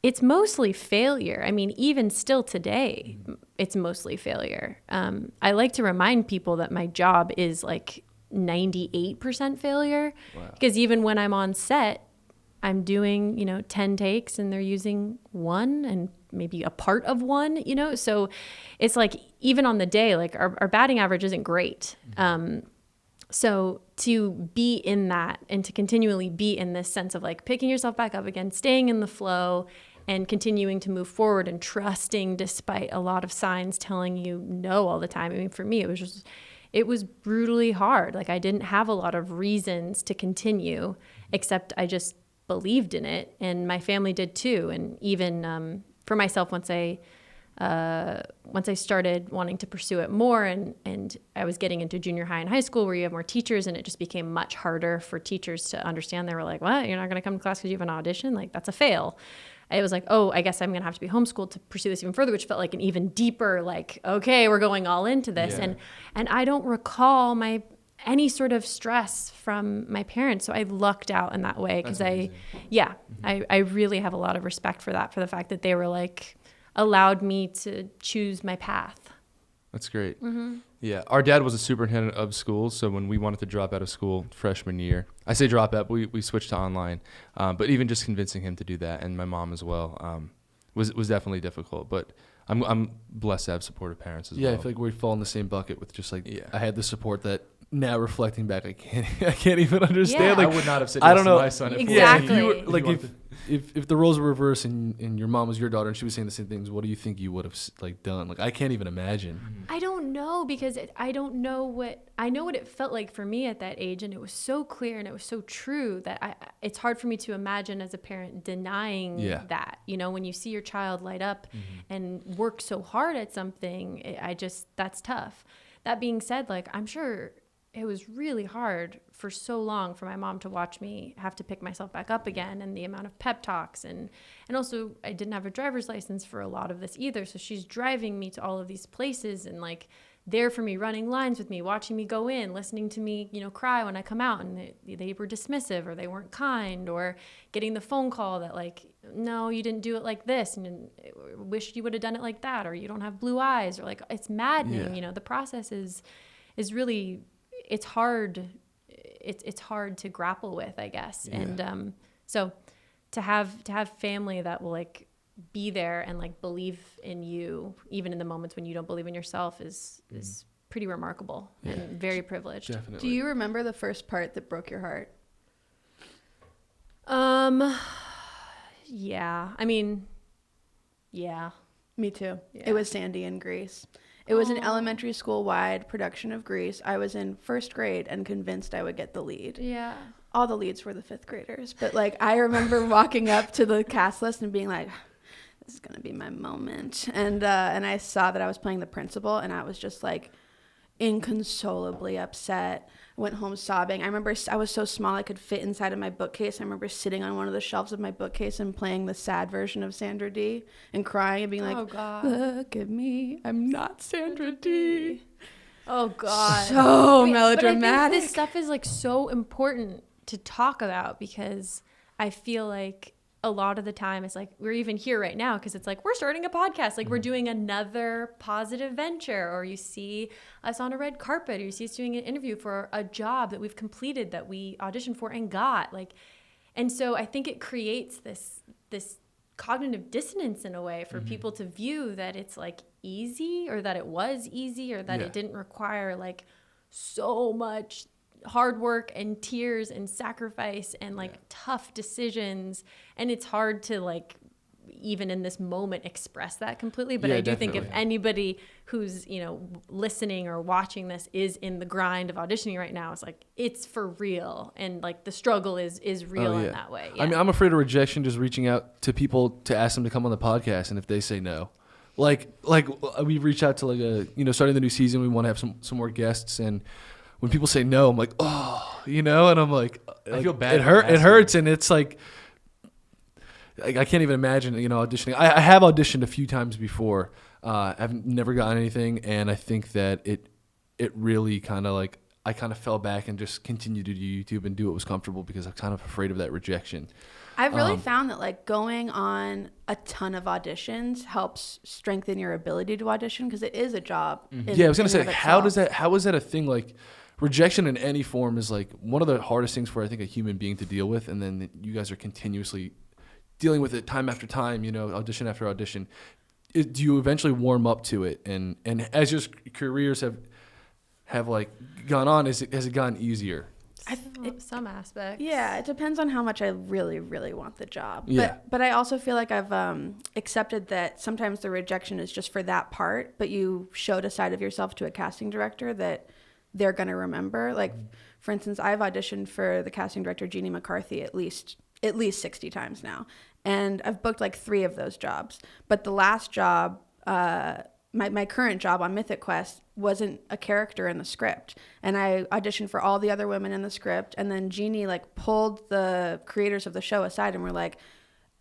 it's mostly failure. I mean, even still today, it's mostly failure. I like to remind people that my job is like 98% failure. Wow. Because even when I'm on set, I'm doing, 10 takes and they're using one and maybe a part of one, so it's like, even on the day, like our batting average isn't great. So to be in that and to continually be in this sense of like picking yourself back up again, staying in the flow and continuing to move forward and trusting despite a lot of signs telling you no all the time. I mean, for me, it was brutally hard. Like I didn't have a lot of reasons to continue, except I just believed in it, and my family did too. And even for myself, once I started wanting to pursue it more, and I was getting into junior high and high school where you have more teachers, and it just became much harder for teachers to understand. They were like, what? You're not going to come to class because you have an audition? Like, that's a fail. It was like, oh, I guess I'm going to have to be homeschooled to pursue this even further, which felt like an even deeper, like, okay, we're going all into this. Yeah. And I don't recall any sort of stress from my parents. So I lucked out in that way because I really have a lot of respect for that, for the fact that they were like, allowed me to choose my path. That's great. Yeah, our dad was a superintendent of schools, so when we wanted to drop out of school freshman year, I say drop out, but we switched to online. But even just convincing him to do that, and my mom as well, was definitely difficult. But I'm blessed to have supportive parents as well. Yeah, I feel like we fall in the same bucket with just like I had the support that now reflecting back, I can't even understand. Yeah. Like I would not have said I yes don't to know. my son. Exactly. If the roles were reversed and your mom was your daughter and she was saying the same things, what do you think you would have like done? Like I can't even imagine. I don't know, because I know what it felt like for me at that age, and it was so clear and it was so true that it's hard for me to imagine as a parent denying that. When you see your child light up and work so hard at something, that's tough. That being said, like I'm sure it was really hard for so long for my mom to watch me have to pick myself back up again, and the amount of pep talks, and also I didn't have a driver's license for a lot of this either. So she's driving me to all of these places and like there for me, running lines with me, watching me go in, listening to me, cry when I come out, and they were dismissive or they weren't kind, or getting the phone call that like, no, you didn't do it like this, and wish you would have done it like that, or you don't have blue eyes, or like, it's maddening. The process is really, it's hard. It's hard to grapple with, I guess. Yeah. And so to have family that will like be there and like believe in you, even in the moments when you don't believe in yourself, is pretty remarkable and very privileged. Definitely. Do you remember the first part that broke your heart? Yeah. I mean, yeah. Me too. Yeah. It was Sandy in Grease. It was an elementary school-wide production of Grease. I was in first grade and convinced I would get the lead. Yeah. All the leads were the fifth graders. But, like, I remember walking up to the cast list and being like, this is going to be my moment. And I saw that I was playing the principal, and I was just, like, inconsolably upset. I went home sobbing. I remember I was so small I could fit inside of my bookcase. I remember sitting on one of the shelves of my bookcase and playing the sad version of Sandra Dee and crying and being like, oh, God. look at me, I'm not Sandra Dee. Oh, God. So But melodramatic. I think this stuff is like so important to talk about, because I feel like a lot of the time it's like we're even here right now because it's like we're starting a podcast, like we're doing another positive venture, or you see us on a red carpet, or you see us doing an interview for a job that we've completed, that we auditioned for and got, like, and so I think it creates this cognitive dissonance in a way for people to view that it's like easy, or that it was easy, or that it didn't require like so much hard work and tears and sacrifice and like tough decisions. And it's hard to like even in this moment express that completely, but I do think if anybody who's listening or watching this is in the grind of auditioning right now, it's like it's for real, and like the struggle is real in that way. I mean, I'm afraid of rejection just reaching out to people to ask them to come on the podcast, and if they say no, like we reach out to like starting the new season, we want to have some more guests, and when people say no, I'm like, and I'm like, I feel bad. It hurts, and it's like, I can't even imagine, auditioning. I have auditioned a few times before. I've never gotten anything, and I think that it really kind of like, I kind of fell back and just continued to do YouTube and do what was comfortable because I'm kind of afraid of that rejection. I've really found that like going on a ton of auditions helps strengthen your ability to audition, because it is a job. I was gonna say, how is that a thing? Like, rejection in any form is like one of the hardest things for I think a human being to deal with, and then you guys are continuously dealing with it time after time, you know, audition after audition. Do you eventually warm up to it, and as your careers have like gone on, has it gotten easier? Some aspects. Yeah, it depends on how much I really, really want the job. Yeah. But I also feel like I've accepted that sometimes the rejection is just for that part, but you showed a side of yourself to a casting director that they're going to remember. Like, for instance, I've auditioned for the casting director, Jeannie McCarthy, at least 60 times now. And I've booked like 3 of those jobs. But the last job, my current job on Mythic Quest wasn't a character in the script. And I auditioned for all the other women in the script. And then Jeannie like pulled the creators of the show aside and were like,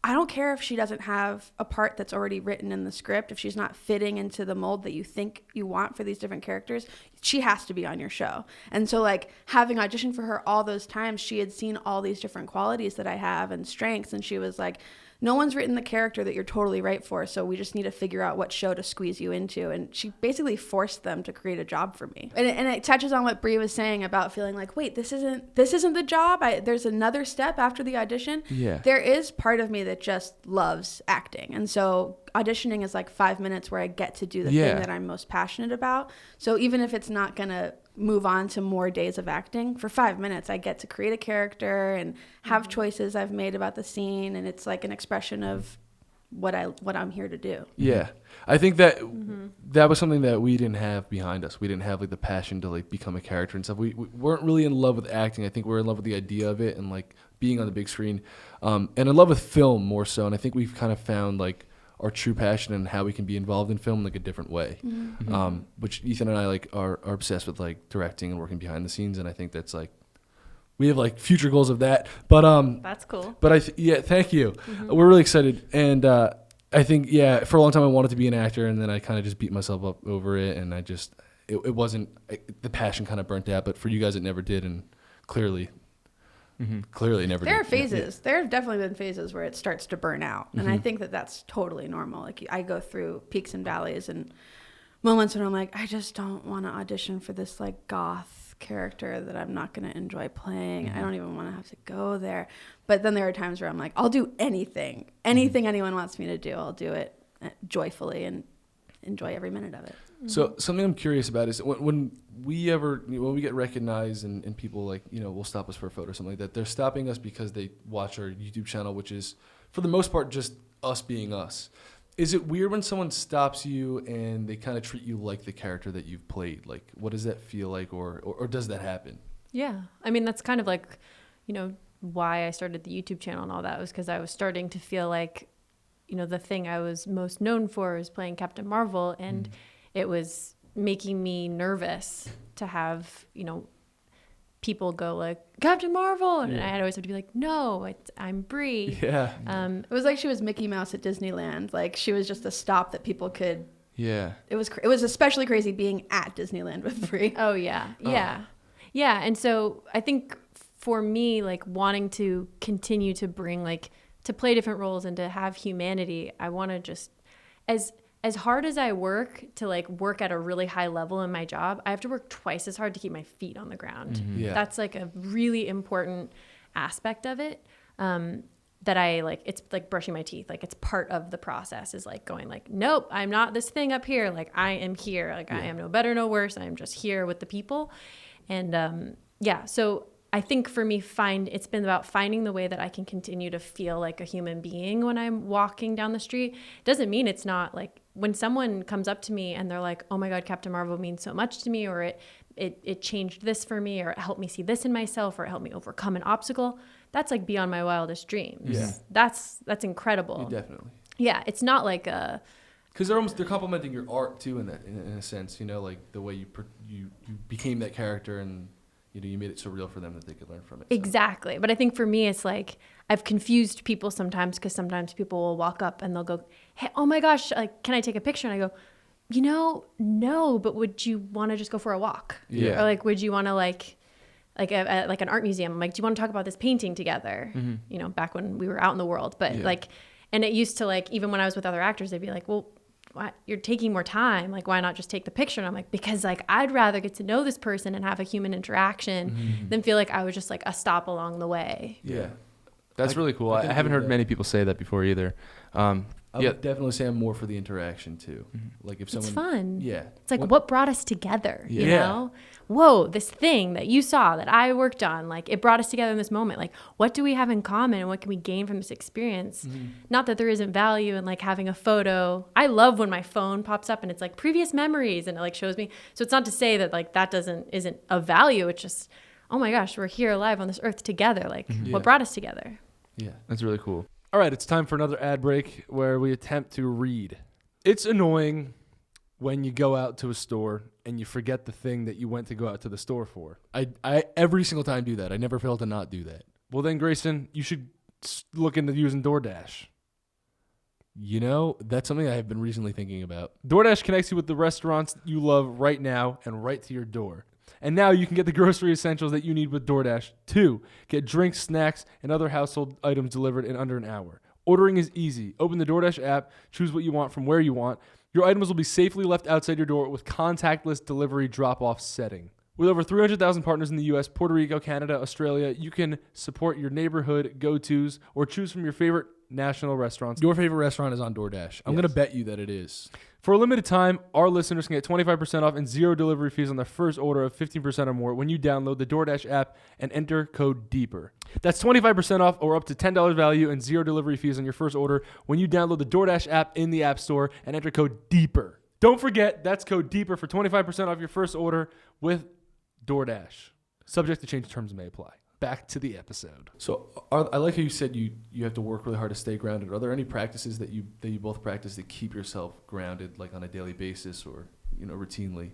I don't care if she doesn't have a part that's already written in the script, if she's not fitting into the mold that you think you want for these different characters, she has to be on your show. And so like having auditioned for her all those times, she had seen all these different qualities that I have and strengths. And she was like, no one's written the character that you're totally right for, so we just need to figure out what show to squeeze you into. And she basically forced them to create a job for me. And it touches on what Brie was saying about feeling like, wait, this isn't the job. There's another step after the audition. Yeah. There is part of me that just loves acting. And so auditioning is like 5 minutes where I get to do the thing that I'm most passionate about. So even if it's not going to move on to more days of acting, for 5 minutes I get to create a character and have choices I've made about the scene, and it's like an expression of what I'm here to do. Yeah. I think that that was something that we didn't have behind us. We didn't have like the passion to like become a character and stuff. We weren't really in love with acting. I think we were in love with the idea of it and like being on the big screen, and in love with film more so. And I think we've kind of found like our true passion and how we can be involved in film like a different way, which Ethan and I like are obsessed with, like directing and working behind the scenes. And I think that's like, we have like future goals of that, but That's cool. but thank you. We're really excited. And I think, for a long time I wanted to be an actor, and then I kind of just beat myself up over it. And I just, it wasn't, the passion kind of burnt out, but for you guys it never did. And clearly it never did. There are phases. There have definitely been phases where it starts to burn out. And I think that that's totally normal. Like I go through peaks and valleys and moments when I'm like, I just don't want to audition for this like goth character that I'm not going to enjoy playing. I don't even want to have to go there. But then there are times where I'm like, I'll do anything anyone wants me to do. I'll do it joyfully and enjoy every minute of it. So something I'm curious about is when we get recognized and people like, will stop us for a photo or something like that, they're stopping us because they watch our YouTube channel, which is for the most part just us being us. Is it weird when someone stops you and they kind of treat you like the character that you've played? Like, what does that feel like, or does that happen? Yeah. I mean, that's kind of like, why I started the YouTube channel and all that was because I was starting to feel like, the thing I was most known for is playing Captain Marvel, and it was making me nervous to have, people go like, Captain Marvel, and I'd always have to be like, no, I'm Brie. Yeah. It was like she was Mickey Mouse at Disneyland. Like she was just a stop that people could. Yeah. It was especially crazy being at Disneyland with Brie. Oh yeah, yeah. And so I think for me, like wanting to continue to bring like to play different roles and to have humanity, I want to just as hard as I work to like work at a really high level in my job, I have to work twice as hard to keep my feet on the ground. Yeah. That's like a really important aspect of it. That I like, it's like brushing my teeth. Like it's part of the process is like going like, nope, I'm not this thing up here. Like I am here. Like I am no better, no worse. I'm just here with the people. And so I think for me, it's been about finding the way that I can continue to feel like a human being when I'm walking down the street. Doesn't mean it's not like when someone comes up to me and they're like, oh my God, Captain Marvel means so much to me, or it changed this for me, or it helped me see this in myself, or it helped me overcome an obstacle. That's like beyond my wildest dreams. Yeah. That's incredible. Definitely. Yeah. It's not like a, Because they're complimenting your art too in a sense, like the way you became that character, and you made it so real for them that they could learn from it. So. Exactly. But I think for me, it's like I've confused people sometimes, because sometimes people will walk up and they'll go, hey, oh my gosh, like, can I take a picture? And I go, no, but would you want to just go for a walk? Yeah. Or like, would you want to like an art museum? I'm like, do you want to talk about this painting together? Back when we were out in the world. But like, and it used to like, even when I was with other actors, they'd be like, well, you're taking more time. Like, why not just take the picture? And I'm like, because like, I'd rather get to know this person and have a human interaction than feel like I was just like a stop along the way. Yeah. That's really cool. I I can haven't do heard that. many people say that before either. I Yeah. would definitely say I'm more for the interaction too. Like if It's someone, fun. yeah, It's like what brought us together, you Yeah. know? Whoa, this thing that you saw that I worked on, like it brought us together in this moment. Like, what do we have in common and what can we gain from this experience? Not that there isn't value in like having a photo. I love when my phone pops up and it's like previous memories and it like shows me. So it's not to say that like that isn't of value. It's just, oh my gosh, we're here alive on this earth together. Like Yeah. what brought us together? yeah. That's really cool. All right, it's time for another ad break where we attempt to read. It's annoying when you go out to a store and you forget the thing that you went to go out to the store for. I every single time do that. I never fail to not do that. Well, then, Grayson, you should look into using DoorDash. You know, that's something I have been recently thinking about. DoorDash connects you with the restaurants you love right now and right to your door. And now you can get the grocery essentials that you need with DoorDash too. Get drinks, snacks, and other household items delivered in under an hour. Ordering is easy. Open the DoorDash app, choose what you want from where you want. Your items will be safely left outside your door with contactless delivery drop-off setting. With over 300,000 partners in the U.S., Puerto Rico, Canada, Australia, you can support your neighborhood go-tos or choose from your favorite national restaurants. Your favorite restaurant is on DoorDash. I'm Yes. going to bet you that it is. For a limited time, our listeners can get 25% off and zero delivery fees on their first order of 15% or more when you download the DoorDash app and enter code DEEPER. That's 25% off or up to $10 value and zero delivery fees on your first order when you download the DoorDash app in the App Store and enter code DEEPER. Don't forget, that's code DEEPER for 25% off your first order with DoorDash. Subject to change, terms may apply. Back to the episode. So I like how you said you have to work really hard to stay grounded. Are there any practices that you both practice to keep yourself grounded, like on a daily basis or routinely?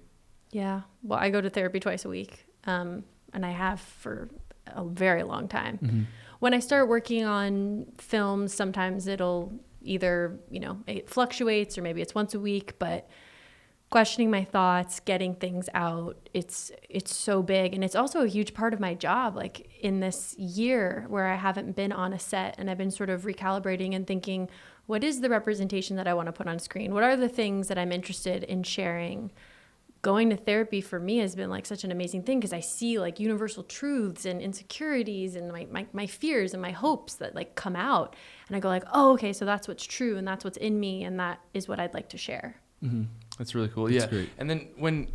Yeah. Well, I go to therapy twice a week, and I have for a very long time. When I start working on films, sometimes it'll either, it fluctuates or maybe it's once a week, but questioning my thoughts, getting things out, it's so big. And it's also a huge part of my job. Like in this year where I haven't been on a set and I've been sort of recalibrating and thinking, what is the representation that I want to put on screen? What are the things that I'm interested in sharing? Going to therapy for me has been like such an amazing thing because I see like universal truths and insecurities and my fears and my hopes that like come out. And I go like, oh, okay, so that's what's true and that's what's in me and that is what I'd like to share. That's really cool. That's yeah. great. And then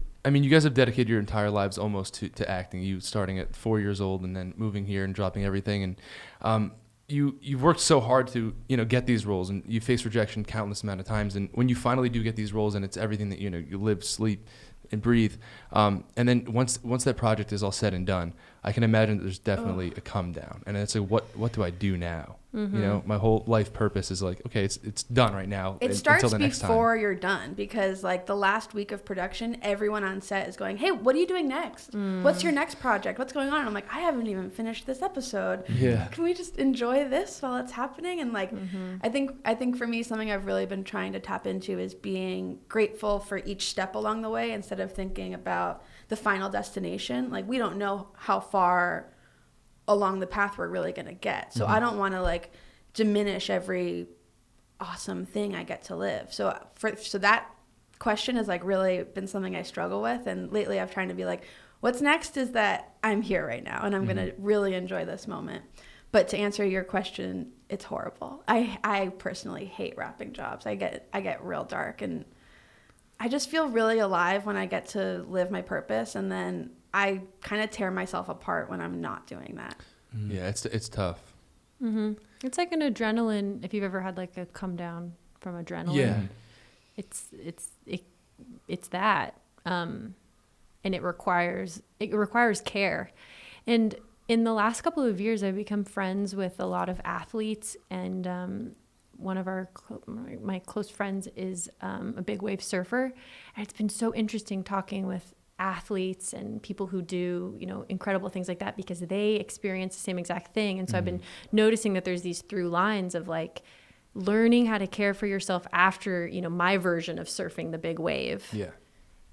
you guys have dedicated your entire lives almost to acting. You starting at 4 years old and then moving here and dropping everything. And you've worked so hard to, get these roles and you face rejection countless amount of times. And when you finally do get these roles and it's everything that, you live, sleep, and breathe. And then once that project is all said and done, I can imagine that there's definitely a come down. And it's like, what do I do now? My whole life purpose is like, okay, it's done right now. It until starts the next time. before you're done because like the last week of production, everyone on set is going, hey, what are you doing next? What's your next project? What's going on? And I'm like, I haven't even finished this episode. Yeah. Can we just enjoy this while it's happening? And like, I think for me, something I've really been trying to tap into is being grateful for each step along the way instead of thinking about the final destination. Like we don't know how far along the path we're really going to get. So I don't want to like diminish every awesome thing I get to live. So that question has like really been something I struggle with. And lately I've tried to be like, what's next is that I'm here right now and I'm going to really enjoy this moment. But to answer your question, it's horrible. I personally hate wrapping jobs. I get real dark and I just feel really alive when I get to live my purpose. And then I kind of tear myself apart when I'm not doing that. Yeah, it's tough. It's like an adrenaline. If you've ever had like a come down from adrenaline, Yeah. it's that, and it requires care. And in the last couple of years, I've become friends with a lot of athletes, and one of my close friends is a big wave surfer, and it's been so interesting talking with athletes and people who do, incredible things like that because they experience the same exact thing. And so I've been noticing that there's these through lines of like learning how to care for yourself after, my version of surfing the big wave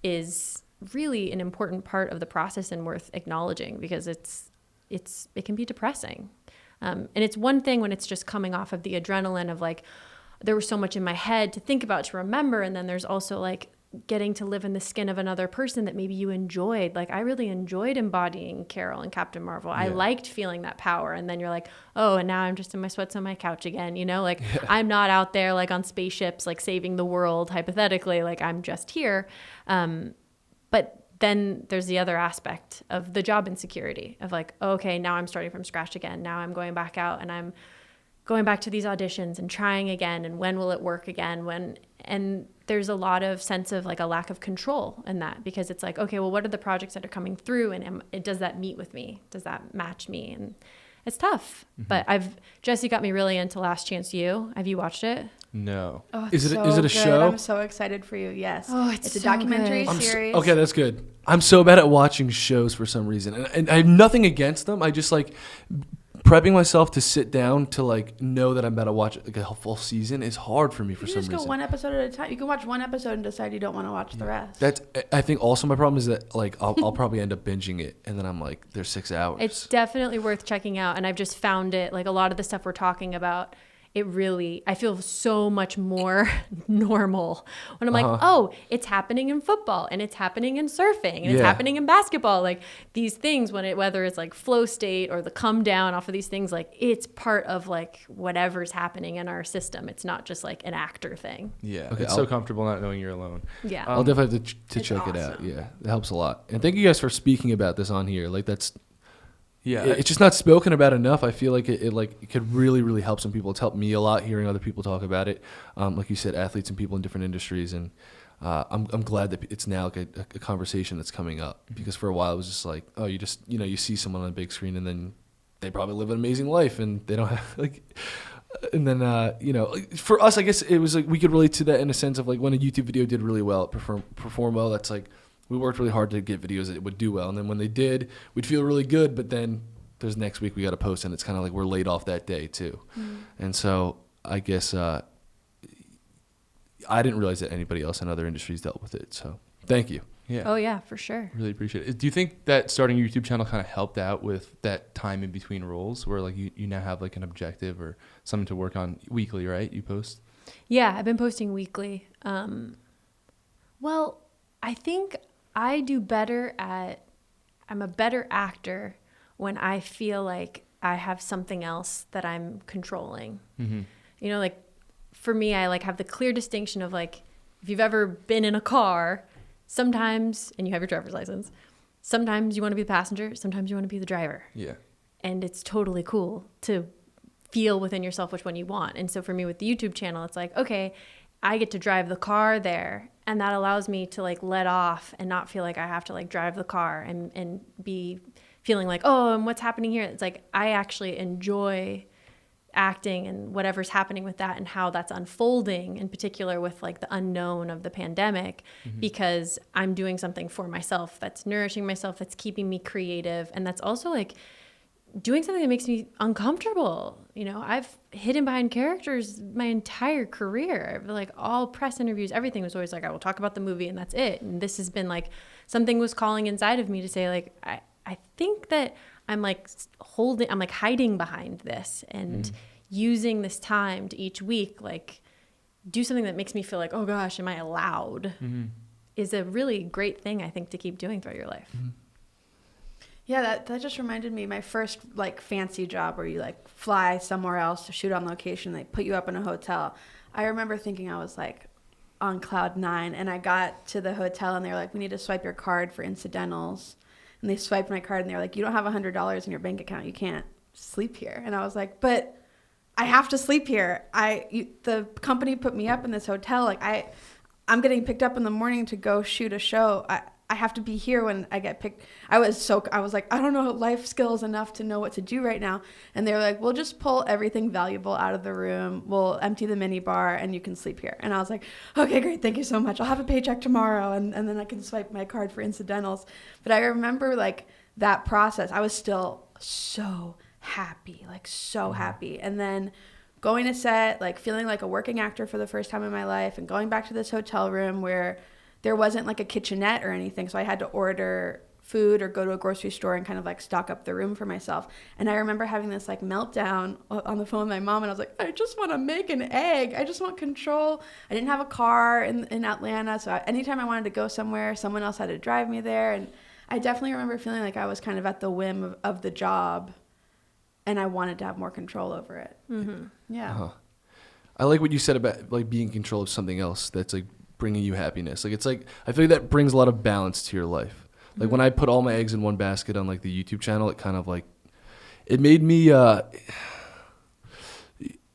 is really an important part of the process and worth acknowledging because it can be depressing. And it's one thing when it's just coming off of the adrenaline of like, there was so much in my head to think about, to remember. And then there's also like getting to live in the skin of another person that maybe you enjoyed. Like I really enjoyed embodying Carol and Captain Marvel. I liked feeling that power. And then you're like, oh, and now I'm just in my sweats on my couch again, you know, like I'm not out there like on spaceships, like saving the world hypothetically, like I'm just here. But then there's the other aspect of the job insecurity of like, okay, now I'm starting from scratch again. Now I'm going back out and I'm going back to these auditions and trying again. And when will it work again? And there's a lot of sense of like a lack of control in that, because it's like, okay, well, what are the projects that are coming through, and does that meet with me? Does that match me? And it's tough. But Jessie got me really into Last Chance U. Have you watched it? No. Oh, Is it so a good. show? I'm so excited for you. Yes. Oh, it's a so documentary good. series. Okay, that's good. I'm so bad at watching shows for some reason, and I have nothing against them. I just like prepping myself to sit down to like know that I'm about to watch like a full season is hard for me for You some just reason. go one episode at a time. You can watch one episode and decide you don't want to watch the rest. That's I think also my problem is that like I'll probably end up binging it, and then I'm like, there's 6 hours. It's definitely worth checking out. And I've just found it, like a lot of the stuff we're talking about, I feel so much more normal when I'm like, oh, it's happening in football, and it's happening in surfing, and it's happening in basketball. Like these things, whether it's like flow state or the come down off of these things, like it's part of like whatever's happening in our system. It's not just like an actor thing. Yeah. Okay, It's so comfortable not knowing you're alone. Yeah. I'll definitely have to It's check it out. awesome. Yeah, it helps a lot. And thank you guys for speaking about this on here. Like that's Yeah. it's just not spoken about enough. I feel like it could really, really help some people. It's helped me a lot hearing other people talk about it. Like you said, athletes and people in different industries. And I'm glad that it's now like a conversation that's coming up, because for a while it was just like, oh, you just, you see someone on a big screen and then they probably live an amazing life and they don't have like, and then, for us, I guess it was like, we could relate to that in a sense of like when a YouTube video did really well, it performed well. That's like, we worked really hard to get videos that would do well. And then when they did, we'd feel really good. But then there's next week we got to post, and it's kind of like we're laid off that day too. And so I guess I didn't realize that anybody else in other industries dealt with it. So thank you. Yeah. Oh yeah, for sure. Really appreciate it. Do you think that starting your YouTube channel kind of helped out with that time in between roles, where like you now have like an objective or something to work on weekly, right? You post? Yeah, I've been posting weekly. Well, I think I'm a better actor when I feel like I have something else that I'm controlling. You know, like for me, I like have the clear distinction of like, if you've ever been in a car, sometimes, and you have your driver's license, sometimes you want to be the passenger, sometimes you want to be the driver. Yeah. And it's totally cool to feel within yourself which one you want. And so for me with the YouTube channel, it's like, okay, I get to drive the car there, and that allows me to like let off and not feel like I have to like drive the car and be feeling like, oh, and what's happening here? It's like I actually enjoy acting and whatever's happening with that and how that's unfolding, in particular with like the unknown of the pandemic, because I'm doing something for myself that's nourishing myself, that's keeping me creative, and that's also like doing something that makes me uncomfortable. You know, I've hidden behind characters my entire career. Like all press interviews, everything was always like, I will talk about the movie and that's it. And this has been like, something was calling inside of me to say like, I think that I'm like hiding behind this and using this time to each week, like do something that makes me feel like, oh gosh, am I allowed? Is a really great thing, I think, to keep doing throughout your life. Yeah, that just reminded me, my first like fancy job where you like fly somewhere else to shoot on location, they put you up in a hotel. I remember thinking I was like on cloud 9, and I got to the hotel and they were like, we need to swipe your card for incidentals. And they swiped my card and they were like, you don't have $100 in your bank account, you can't sleep here. And I was like, but I have to sleep here. The company put me up in this hotel. Like I'm getting picked up in the morning to go shoot a show. I have to be here when I get picked. I was like, I don't know life skills enough to know what to do right now. And they were like, we'll just pull everything valuable out of the room. We'll empty the mini bar and you can sleep here. And I was like, okay, great. Thank you so much. I'll have a paycheck tomorrow. And then I can swipe my card for incidentals. But I remember like that process. I was still so happy, like so happy. And then going to set, like feeling like a working actor for the first time in my life, and going back to this hotel room where there wasn't like a kitchenette or anything, so I had to order food or go to a grocery store and kind of like stock up the room for myself. And I remember having this like meltdown on the phone with my mom, and I was like, I just want to make an egg. I just want control. I didn't have a car in Atlanta, so anytime I wanted to go somewhere, someone else had to drive me there. And I definitely remember feeling like I was kind of at the whim of the job, and I wanted to have more control over it. Mm-hmm. Yeah. Uh-huh. I like what you said about like being in control of something else that's like bringing you happiness. Like it's like I feel like that brings a lot of balance to your life. Like when I put all my eggs in one basket on like the YouTube channel, it kind of like it made me. I'm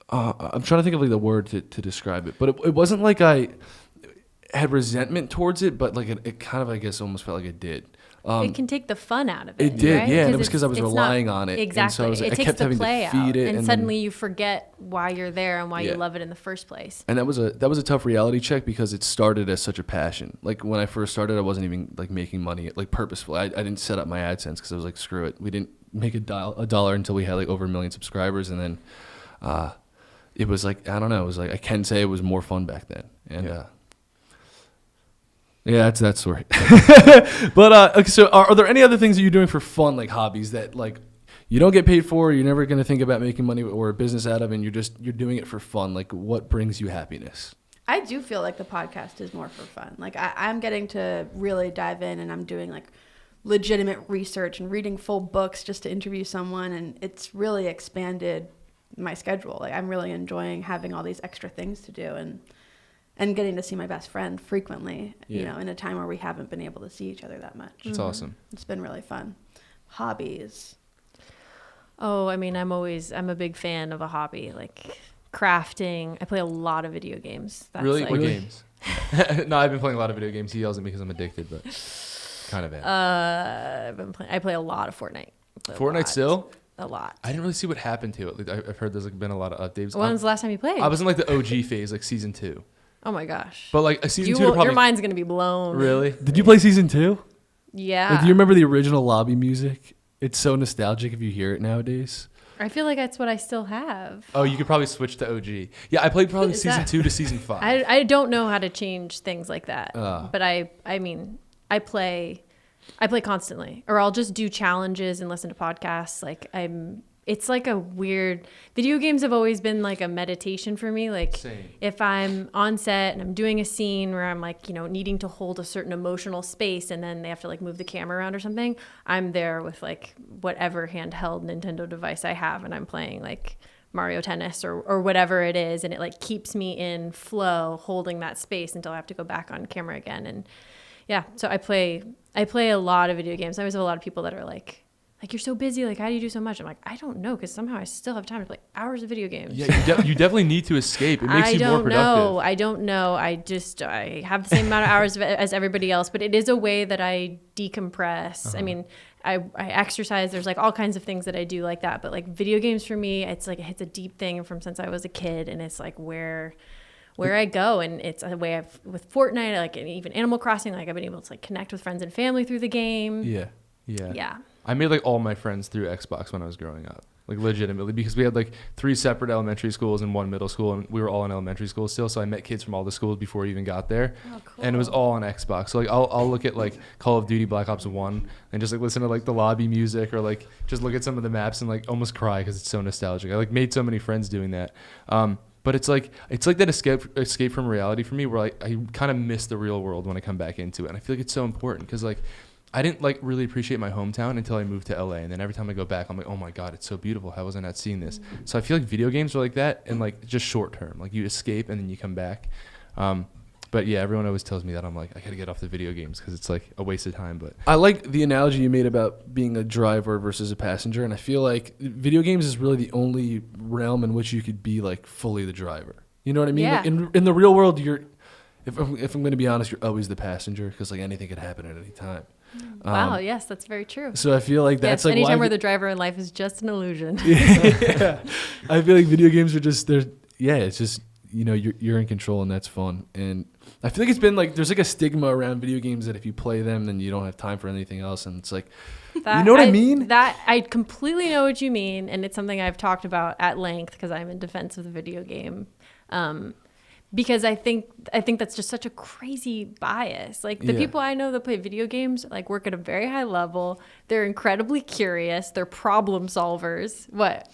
trying to think of like the word to describe it, but it wasn't like I had resentment towards it, but like it kind of I guess almost felt like it did. It can take the fun out of it. It did, right? yeah, and it was because I was it's relying not, on it. Exactly. And so I was like, it I takes kept the having play to feed out, it, and then, suddenly you forget why you're there and why you love it in the first place. And that was a tough reality check because it started as such a passion. Like when I first started, I wasn't even like making money like purposefully. I didn't set up my AdSense because I was like, screw it. We didn't make a dollar until we had like over 1 million subscribers, and then it was like I don't know. It was like I can say it was more fun back then, and. Yeah, that's that story. But okay, so are there any other things that you're doing for fun, like hobbies that like you don't get paid for, you're never gonna think about making money or a business out of, and you're doing it for fun? Like what brings you happiness? I do feel like the podcast is more for fun. Like I'm getting to really dive in, and I'm doing like legitimate research and reading full books just to interview someone, and it's really expanded my schedule. Like I'm really enjoying having all these extra things to do and getting to see my best friend frequently, you know, in a time where we haven't been able to see each other that much. It's awesome. It's been really fun. Hobbies. Oh, I mean, I'm a big fan of a hobby, like crafting. I play a lot of video games. That's Really? like, What games? No, I've been playing a lot of video games. He yells at me because I'm addicted, but kind of am. I play a lot of Fortnite. Fortnite still? A lot. I didn't really see what happened to it. Like, I've heard there's like been a lot of updates. When was the last time you played? I was in like the OG phase, like season 2. Oh my gosh. But like a season 2 to probably. Your mind's gonna be blown. Really? Did you play season 2? Yeah. Like, do you remember the original lobby music? It's so nostalgic if you hear it nowadays. I feel like that's what I still have. Oh, you could probably switch to OG. Yeah, I played probably season 2 to season 5. I don't know how to change things like that. But I mean, I play constantly, or I'll just do challenges and listen to podcasts. Like it's like a weird, video games have always been like a meditation for me. Like Same. If I'm on set and I'm doing a scene where I'm like, you know, needing to hold a certain emotional space, and then they have to like move the camera around or something, I'm there with like whatever handheld Nintendo device I have, and I'm playing like Mario Tennis or whatever it is, and it like keeps me in flow holding that space until I have to go back on camera again. And yeah, so I play a lot of video games. I always have a lot of people that are like, you're so busy, like how do you do so much? I'm like, I don't know, because somehow I still have time to play hours of video games. Yeah, you definitely need to escape. It makes you more productive. I don't know. I have the same amount of hours as everybody else, but it is a way that I decompress. Uh-huh. I mean, I exercise. There's like all kinds of things that I do like that, but like video games for me, it's like it hits a deep thing from since I was a kid, and it's like where I go, and it's a way with Fortnite, like and even Animal Crossing, like I've been able to like connect with friends and family through the game. Yeah. I made like all my friends through Xbox when I was growing up, like legitimately, because we had like 3 separate elementary schools and 1 middle school, and we were all in elementary school still. So I met kids from all the schools before we even got there. Oh, cool. And it was all on Xbox. So like I'll look at like Call of Duty Black Ops 1 and just like listen to like the lobby music, or like just look at some of the maps and like almost cry because it's so nostalgic. I like made so many friends doing that. But it's like that escape from reality for me, where like I kind of miss the real world when I come back into it. And I feel like it's so important because like I didn't like really appreciate my hometown until I moved to LA, and then every time I go back, I'm like, oh my god, it's so beautiful. How was I not seeing this? So I feel like video games are like that, and like just short term, like you escape and then you come back. But yeah, everyone always tells me that. I'm like, I gotta get off the video games because it's like a waste of time. But I like the analogy you made about being a driver versus a passenger, and I feel like video games is really the only realm in which you could be like fully the driver. You know what I mean? Yeah. Like in the real world, if I'm going to be honest, you're always the passenger because like anything could happen at any time. Wow, yes, that's very true. So I feel like that's yes, like anytime why we're the driver in life is just an illusion. yeah. I feel like video games are just it's just, you know, you're in control, and that's fun. And I feel like it's been like there's like a stigma around video games that if you play them, then you don't have time for anything else, and it's like you know what I mean? That I completely know what you mean, and it's something I've talked about at length because I'm in defense of the video game because I think that's just such a crazy bias. Like the people I know that play video games like work at a very high level. They're incredibly curious. They're problem solvers. What?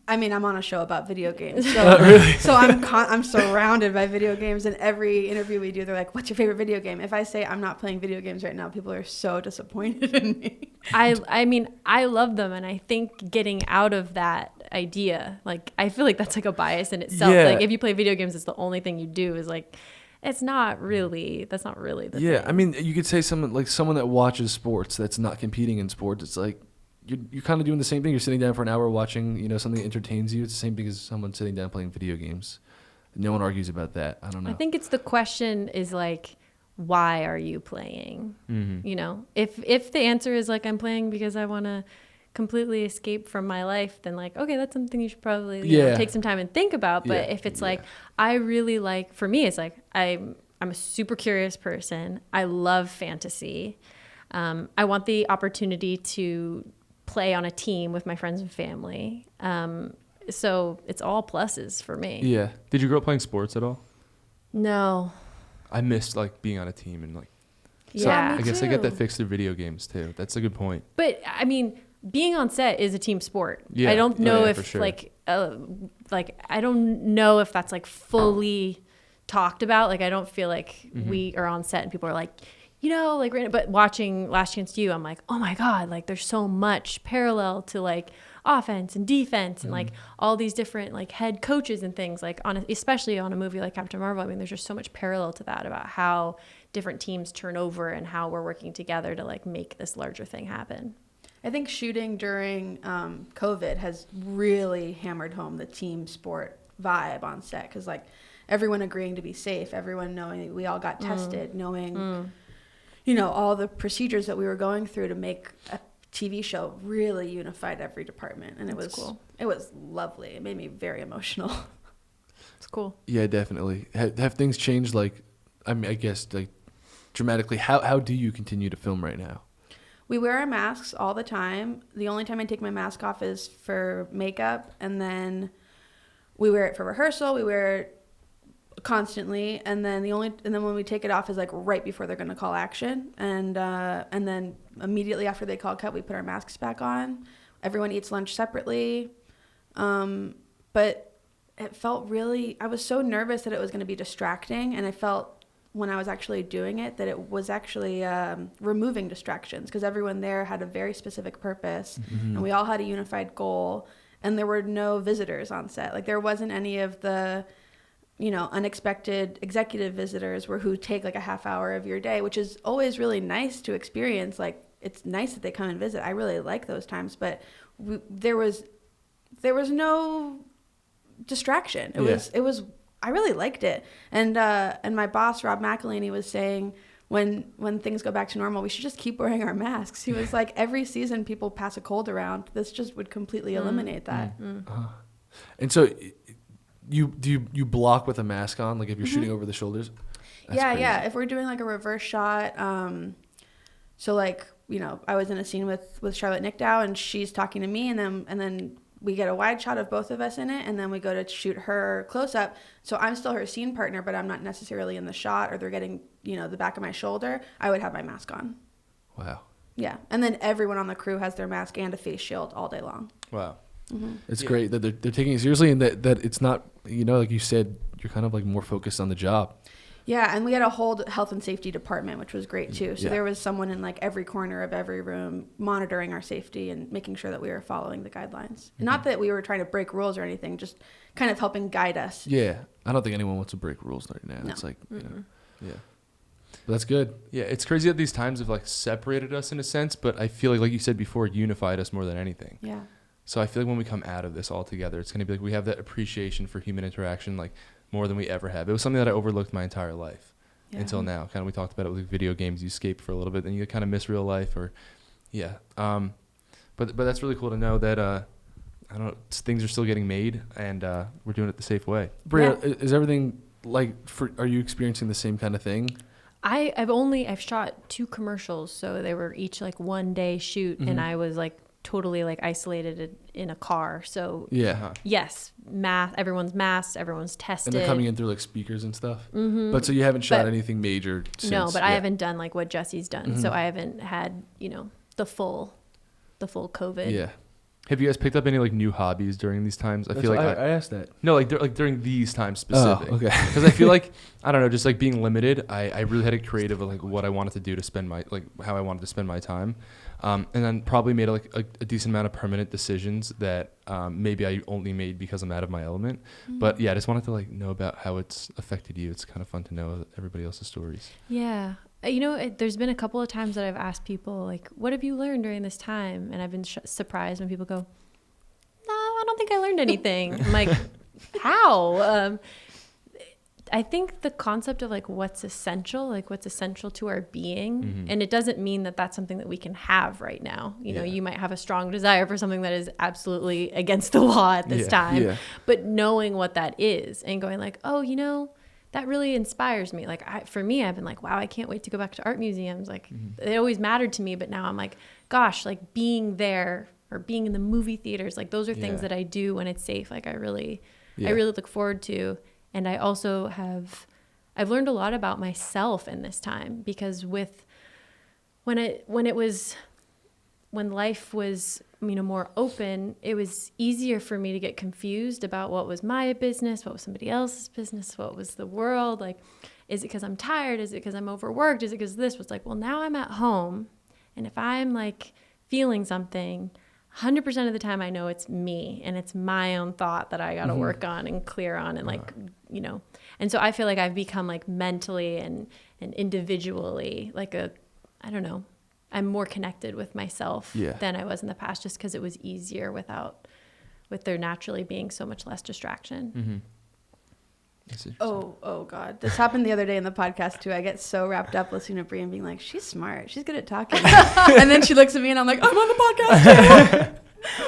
I mean, I'm on a show about video games, so I'm surrounded by video games. And every interview we do, they're like, "What's your favorite video game?" If I say I'm not playing video games right now, people are so disappointed in me. I mean, I love them, and I think getting out of that idea, like, I feel like that's like a bias in itself. Yeah. Like, if you play video games, it's the only thing you do is like, that's not really the thing. I mean, you could say someone that watches sports that's not competing in sports. It's like you're kind of doing the same thing. You're sitting down for an hour watching, something that entertains you. It's the same thing as someone sitting down playing video games. No one argues about that. I don't know. I think it's the question is like, why are you playing? Mm-hmm. If the answer is like, I'm playing because I want to completely escape from my life, then like, okay, that's something you should probably take some time and think about. But if it's like, I really like, for me, it's like, I'm a super curious person. I love fantasy. I want the opportunity to play on a team with my friends and family. So it's all pluses for me. Yeah. Did you grow up playing sports at all? No. I missed like being on a team and like. Yeah. I guess I get that fixed through video games too. That's a good point. But I mean, being on set is a team sport. Yeah. I don't know if for sure. like I don't know if that's like fully talked about. Like I don't feel like we are on set and people are like, but watching Last Chance U, I'm like, oh my God, like there's so much parallel to like offense and defense and like all these different like head coaches and things like especially on a movie like Captain Marvel. I mean, there's just so much parallel to that about how different teams turn over and how we're working together to like make this larger thing happen. I think shooting during COVID has really hammered home the team sport vibe on set because like everyone agreeing to be safe, everyone knowing that we all got tested, knowing all the procedures that we were going through to make a TV show really unified every department, and it was cool. It was lovely. It made me very emotional. It's cool. Yeah, definitely. Have things changed? Like, I mean, I guess like dramatically. How do you continue to film right now? We wear our masks all the time. The only time I take my mask off is for makeup, and then we wear it for rehearsal. We wear it constantly, and then when we take it off is like right before they're going to call action, and then immediately after they call cut, we put our masks back on. Everyone eats lunch separately, but it felt really. I was so nervous that it was going to be distracting, and I felt when I was actually doing it that it was actually removing distractions because everyone there had a very specific purpose, and we all had a unified goal, and there were no visitors on set. Like there wasn't any of the unexpected executive visitors who take like a half hour of your day, which is always really nice to experience. Like it's nice that they come and visit. I really like those times, but there was no distraction. It was I really liked it. And my boss, Rob McElhaney, was saying when things go back to normal, we should just keep wearing our masks. He was like, every season people pass a cold around. This just would completely eliminate that. And so you block with a mask on, like if you're shooting over the shoulders? That's crazy. Yeah. If we're doing like a reverse shot, so like, I was in a scene with Charlotte Nickdow and she's talking to me and then we get a wide shot of both of us in it and then we go to shoot her close up. So I'm still her scene partner, but I'm not necessarily in the shot or they're getting, the back of my shoulder. I would have my mask on. Wow. Yeah. And then everyone on the crew has their mask and a face shield all day long. Wow. It's great that they're taking it seriously and that it's not, like you said, you're kind of like more focused on the job. Yeah, and we had a whole health and safety department, which was great too. So there was someone in like every corner of every room monitoring our safety and making sure that we were following the guidelines. Not that we were trying to break rules or anything, just kind of helping guide us. Yeah, I don't think anyone wants to break rules right now. No. It's like, Yeah. But that's good. Yeah, it's crazy that these times have like separated us in a sense, but I feel like you said before, unified us more than anything. Yeah. So I feel like when we come out of this all together, it's going to be like we have that appreciation for human interaction like more than we ever have. It was something that I overlooked my entire life until now. Kind of we talked about it with video games. You escape for a little bit, then you kind of miss real life But that's really cool to know that I don't know, things are still getting made and we're doing it the safe way. Brie, is everything like are you experiencing the same kind of thing? I've shot 2 commercials, so they were each like 1 day shoot, and I was like totally like isolated in a car. So Yeah. yes, everyone's masked, everyone's tested. And they're coming in through like speakers and stuff. Mm-hmm. But so you haven't shot But- anything major since. No, but I yeah. haven't done like what Jesse's done. So I haven't had, the full COVID. Yeah. Have you guys picked up any like new hobbies during these times? I That's feel like I asked that. no, like during these times specific. Oh, okay. Because I feel like I don't know, just like being limited. I really had a creative of like what I wanted to do to spend my how I wanted to spend my time, and then probably made like a decent amount of permanent decisions that maybe I only made because I'm out of my element. But yeah, I just wanted to like know about how it's affected you. It's kind of fun to know everybody else's stories. Yeah. There's been a couple of times that I've asked people, like, what have you learned during this time? And I've been surprised when people go, no, I don't think I learned anything. I'm like, how? I think the concept of, like, what's essential to our being. And it doesn't mean that that's something that we can have right now. You might have a strong desire for something that is absolutely against the law at this time. Yeah. But knowing what that is and going like, oh, that really inspires me. Like for me, I've been like, wow, I can't wait to go back to art museums. Like it always mattered to me, but now I'm like, gosh, like being there or being in the movie theaters, like those are things that I do when it's safe. Like I really look forward to. And I also I've learned a lot about myself in this time because when life was, more open, it was easier for me to get confused about what was my business, what was somebody else's business, what was the world. Like, is it because I'm tired? Is it because I'm overworked? Is it because this was like, well, now I'm at home. And if I'm like feeling something, 100% of the time I know it's me and it's my own thought that I got to work on and clear on and and so I feel like I've become like mentally and individually like I'm more connected with myself than I was in the past just because it was easier with there naturally being so much less distraction. Oh God. This happened the other day in the podcast too. I get so wrapped up listening to Brie and being like, she's smart. She's good at talking. And then she looks at me and I'm like, I'm on the podcast too.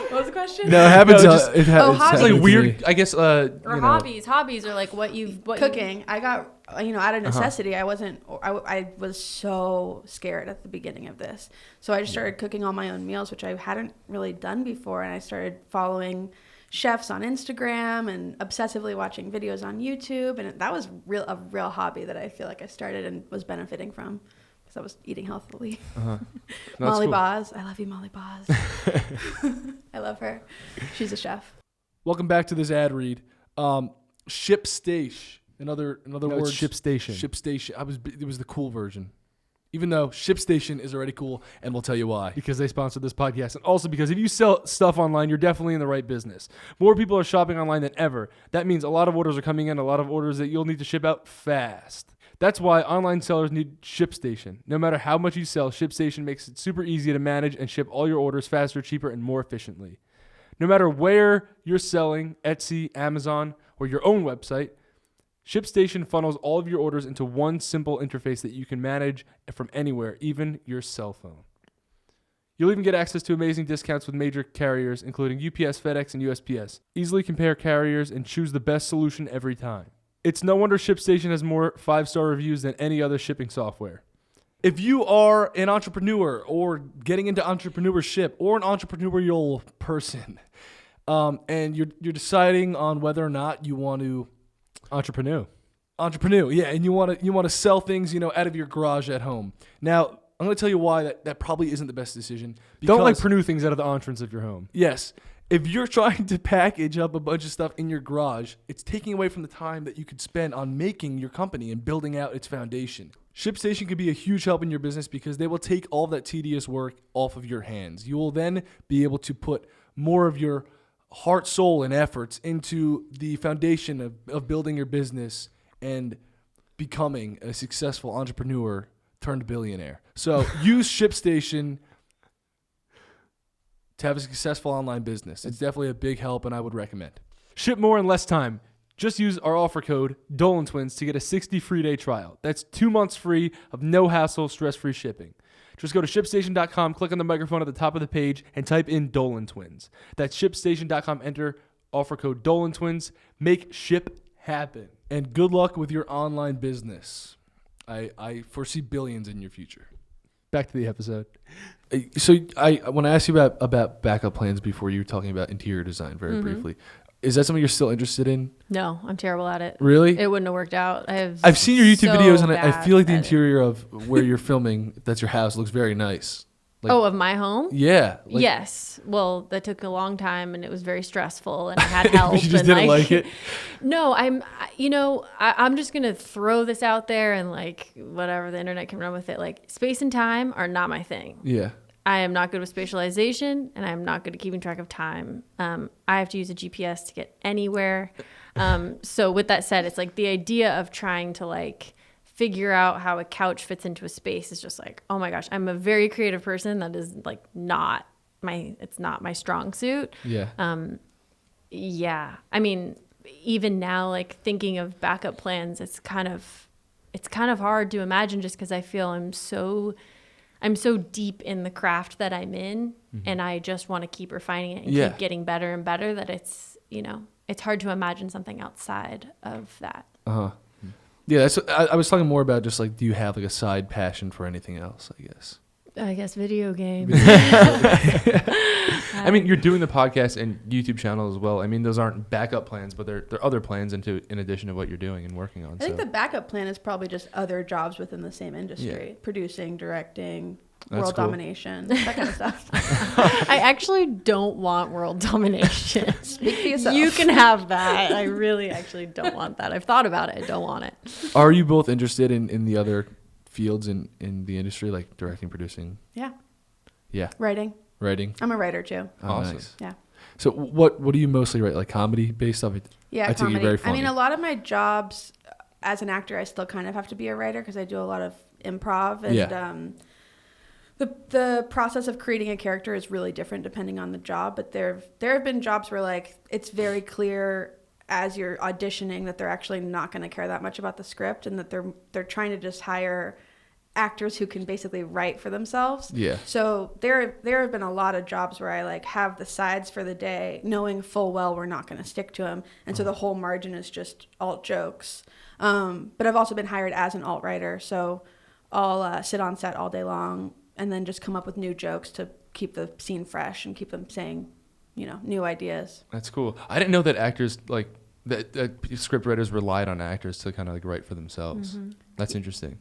What was the question? No, it happens. hobbies. It's like weird, I guess. Or hobbies. Hobbies are like Cooking. I got, out of necessity. I was so scared at the beginning of this. So I just started cooking all my own meals, which I hadn't really done before. And I started following chefs on Instagram and obsessively watching videos on YouTube. And that was a real hobby that I feel like I started and was benefiting from because I was eating healthily. Molly Boz. I love you, Molly Boz. I love her. She's a chef. Welcome back to this ad read. ShipStation. Another word. It's ShipStation. ShipStation. It was the cool version. Even though ShipStation is already cool, and we'll tell you why. Because they sponsored this podcast. And also because if you sell stuff online, you're definitely in the right business. More people are shopping online than ever. That means a lot of orders are coming in, a lot of orders that you'll need to ship out fast. That's why online sellers need ShipStation. No matter how much you sell, ShipStation makes it super easy to manage and ship all your orders faster, cheaper, and more efficiently. No matter where you're selling, Etsy, Amazon, or your own website, ShipStation funnels all of your orders into one simple interface that you can manage from anywhere, even your cell phone. You'll even get access to amazing discounts with major carriers, including UPS, FedEx, and USPS. Easily compare carriers and choose the best solution every time. It's no wonder ShipStation has more 5-star reviews than any other shipping software. If you are an entrepreneur or getting into entrepreneurship or an entrepreneurial person, and you're deciding on whether or not you want to Entrepreneur, yeah, and you want to sell things, out of your garage at home. Now, I'm going to tell you why that probably isn't the best decision. Don't like preneur things out of the entrance of your home. Yes. If you're trying to package up a bunch of stuff in your garage, it's taking away from the time that you could spend on making your company and building out its foundation. ShipStation could be a huge help in your business because they will take all of that tedious work off of your hands. You will then be able to put more of your heart, soul, and efforts into the foundation of building your business and becoming a successful entrepreneur turned billionaire. So use ShipStation to have a successful online business. It's definitely a big help, and I would recommend. Ship more in less time. Just use our offer code DOLANTWINS to get a 60 free day trial. That's 2 months free of no hassle, stress-free shipping. Just go to ShipStation.com, click on the microphone at the top of the page, and type in DOLANTWINS. That's ShipStation.com. Enter offer code DOLANTWINS. Make ship happen. And good luck with your online business. I foresee billions in your future. Back to the episode. So when I asked you about backup plans before, you were talking about interior design very briefly. Is that something you're still interested in? No, I'm terrible at it. Really? It wouldn't have worked out. I've seen your YouTube videos, and I feel like the bad at it. interior of where you're filming, that's your house, looks very nice. Like, Of my home? yeah. Like, Yes. Well, that took a long time, and it was very stressful, and I had help. You just and didn't like it? No, I'm just gonna throw this out there, and like whatever the internet can run with it. Like space and time are not my thing. Yeah. I am not good with spatialization, and I am not good at keeping track of time. I have to use a GPS to get anywhere. So with that said, it's like the idea of trying to like figure out how a couch fits into a space is just like, oh my gosh, I'm a very creative person. That is like it's not my strong suit. Yeah. Yeah. I mean, even now, like thinking of backup plans, it's kind of hard to imagine just because I feel I'm so deep in the craft that I'm in, and I just want to keep refining it and keep getting better and better, that it's hard to imagine something outside of that. Uh-huh. Yeah, that's I was talking more about just like, do you have like a side passion for anything else, I guess? Video games. I mean, you're doing the podcast and YouTube channel as well. I mean, those aren't backup plans, but they're other plans in addition to what you're doing and working on. I think the backup plan is probably just other jobs within the same industry, producing, directing, world cool. domination, that kind of stuff. I actually don't want world domination. Speak for yourself. You can have that. I really actually don't want that. I've thought about it. I don't want it. Are you both interested in the other fields in the industry, like directing, producing? Yeah. Yeah. Writing. I'm a writer too. Oh, Awesome. Nice. Yeah. So what do you mostly write? Like comedy based stuff? Yeah, I take it comedy. very funny. I mean, a lot of my jobs as an actor, I still kind of have to be a writer because I do a lot of improv, and the process of creating a character is really different depending on the job. But there have been jobs where like it's very clear as you're auditioning that they're actually not going to care that much about the script, and that they're trying to just hire actors who can basically write for themselves. Yeah. So there have been a lot of jobs where I like have the sides for the day, knowing full well we're not going to stick to them, and so the whole margin is just alt jokes. But I've also been hired as an alt writer, so I'll sit on set all day long and then just come up with new jokes to keep the scene fresh and keep them saying, new ideas. That's cool. I didn't know that actors like that script writers relied on actors to kind of like write for themselves. That's interesting.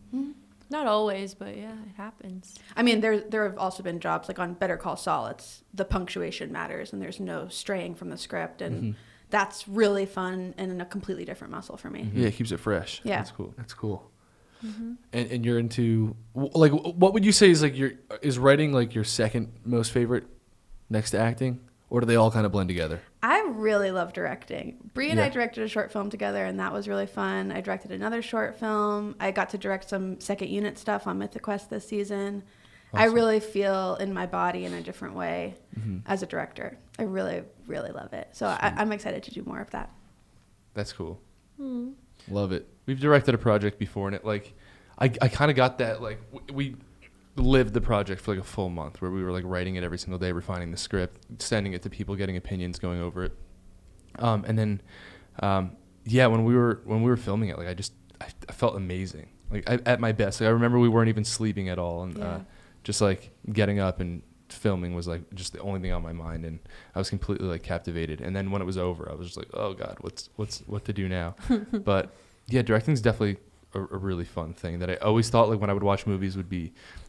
Not always, but yeah, it happens. I mean, there have also been jobs like on Better Call Saul. The punctuation matters and there's no straying from the script, and that's really fun and a completely different muscle for me. Yeah, it keeps it fresh. Yeah. That's cool. And you're into, like, what would you say is like is writing like your second most favorite next to acting, or do they all kind of blend together? I really love directing. Brie and Yeah. I directed a short film together, and that was really fun. I directed another short film. I got to direct some second unit stuff on Mythic Quest this season. I really feel in my body in a different way as a director. I really, really love it. So I'm excited to do more of that. That's cool. Love it. We've directed a project before, and it like I kind of got that, like we lived the project for like a full month where we were like writing it every single day, refining the script, sending it to people, getting opinions, going over it. And then when we were filming it, like I felt amazing, like at my best. Like I remember we weren't even sleeping at all, and just like getting up and filming was like just the only thing on my mind, and I was completely like captivated. And then when it was over, I was just like, oh god, what to do now? But yeah, directing is definitely a really fun thing that I always thought, like when I would watch movies,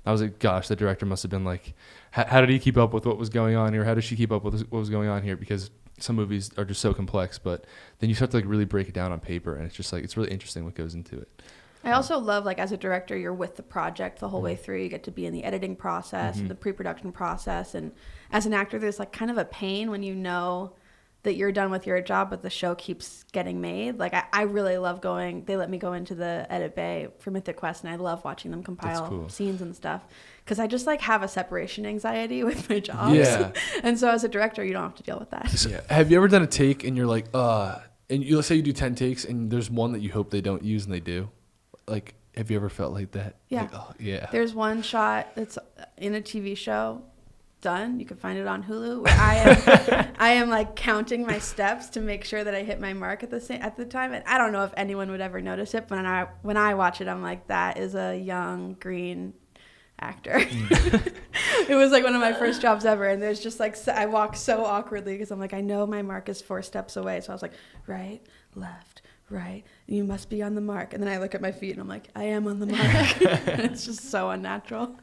I was like, gosh, the director must have been like, how did he keep up with what was going on here? How did she keep up with what was going on here? Because some movies are just so complex, but then you start to like really break it down on paper, and it's just like, it's really interesting what goes into it. I also love, like, as a director, you're with the project the whole way through. You get to be in the editing process, the pre-production process. And as an actor, there's like kind of a pain when you know that you're done with your job, but the show keeps getting made. Like, I really love they let me go into the edit bay for Mythic Quest, and I love watching them compile scenes and stuff, because I just like have a separation anxiety with my jobs. Yeah. And so as a director, you don't have to deal with that. Yeah. Have you ever done a take and you're like, let's say you do 10 takes and there's one that you hope they don't use and they do? Like, have you ever felt like that? Yeah. Like, oh, yeah. There's one shot that's in a TV show, done. You can find it on Hulu, where I am like counting my steps to make sure that I hit my mark at the time. And I don't know if anyone would ever notice it, but when I watch it, I'm like, that is a young, green, actor. It was like one of my first jobs ever, and there's just like I walk so awkwardly because I'm like, I know my mark is 4 steps away, so I was like, right, left, right, you must be on the mark, and then I look at my feet and I'm like, I am on the mark. And it's just so unnatural.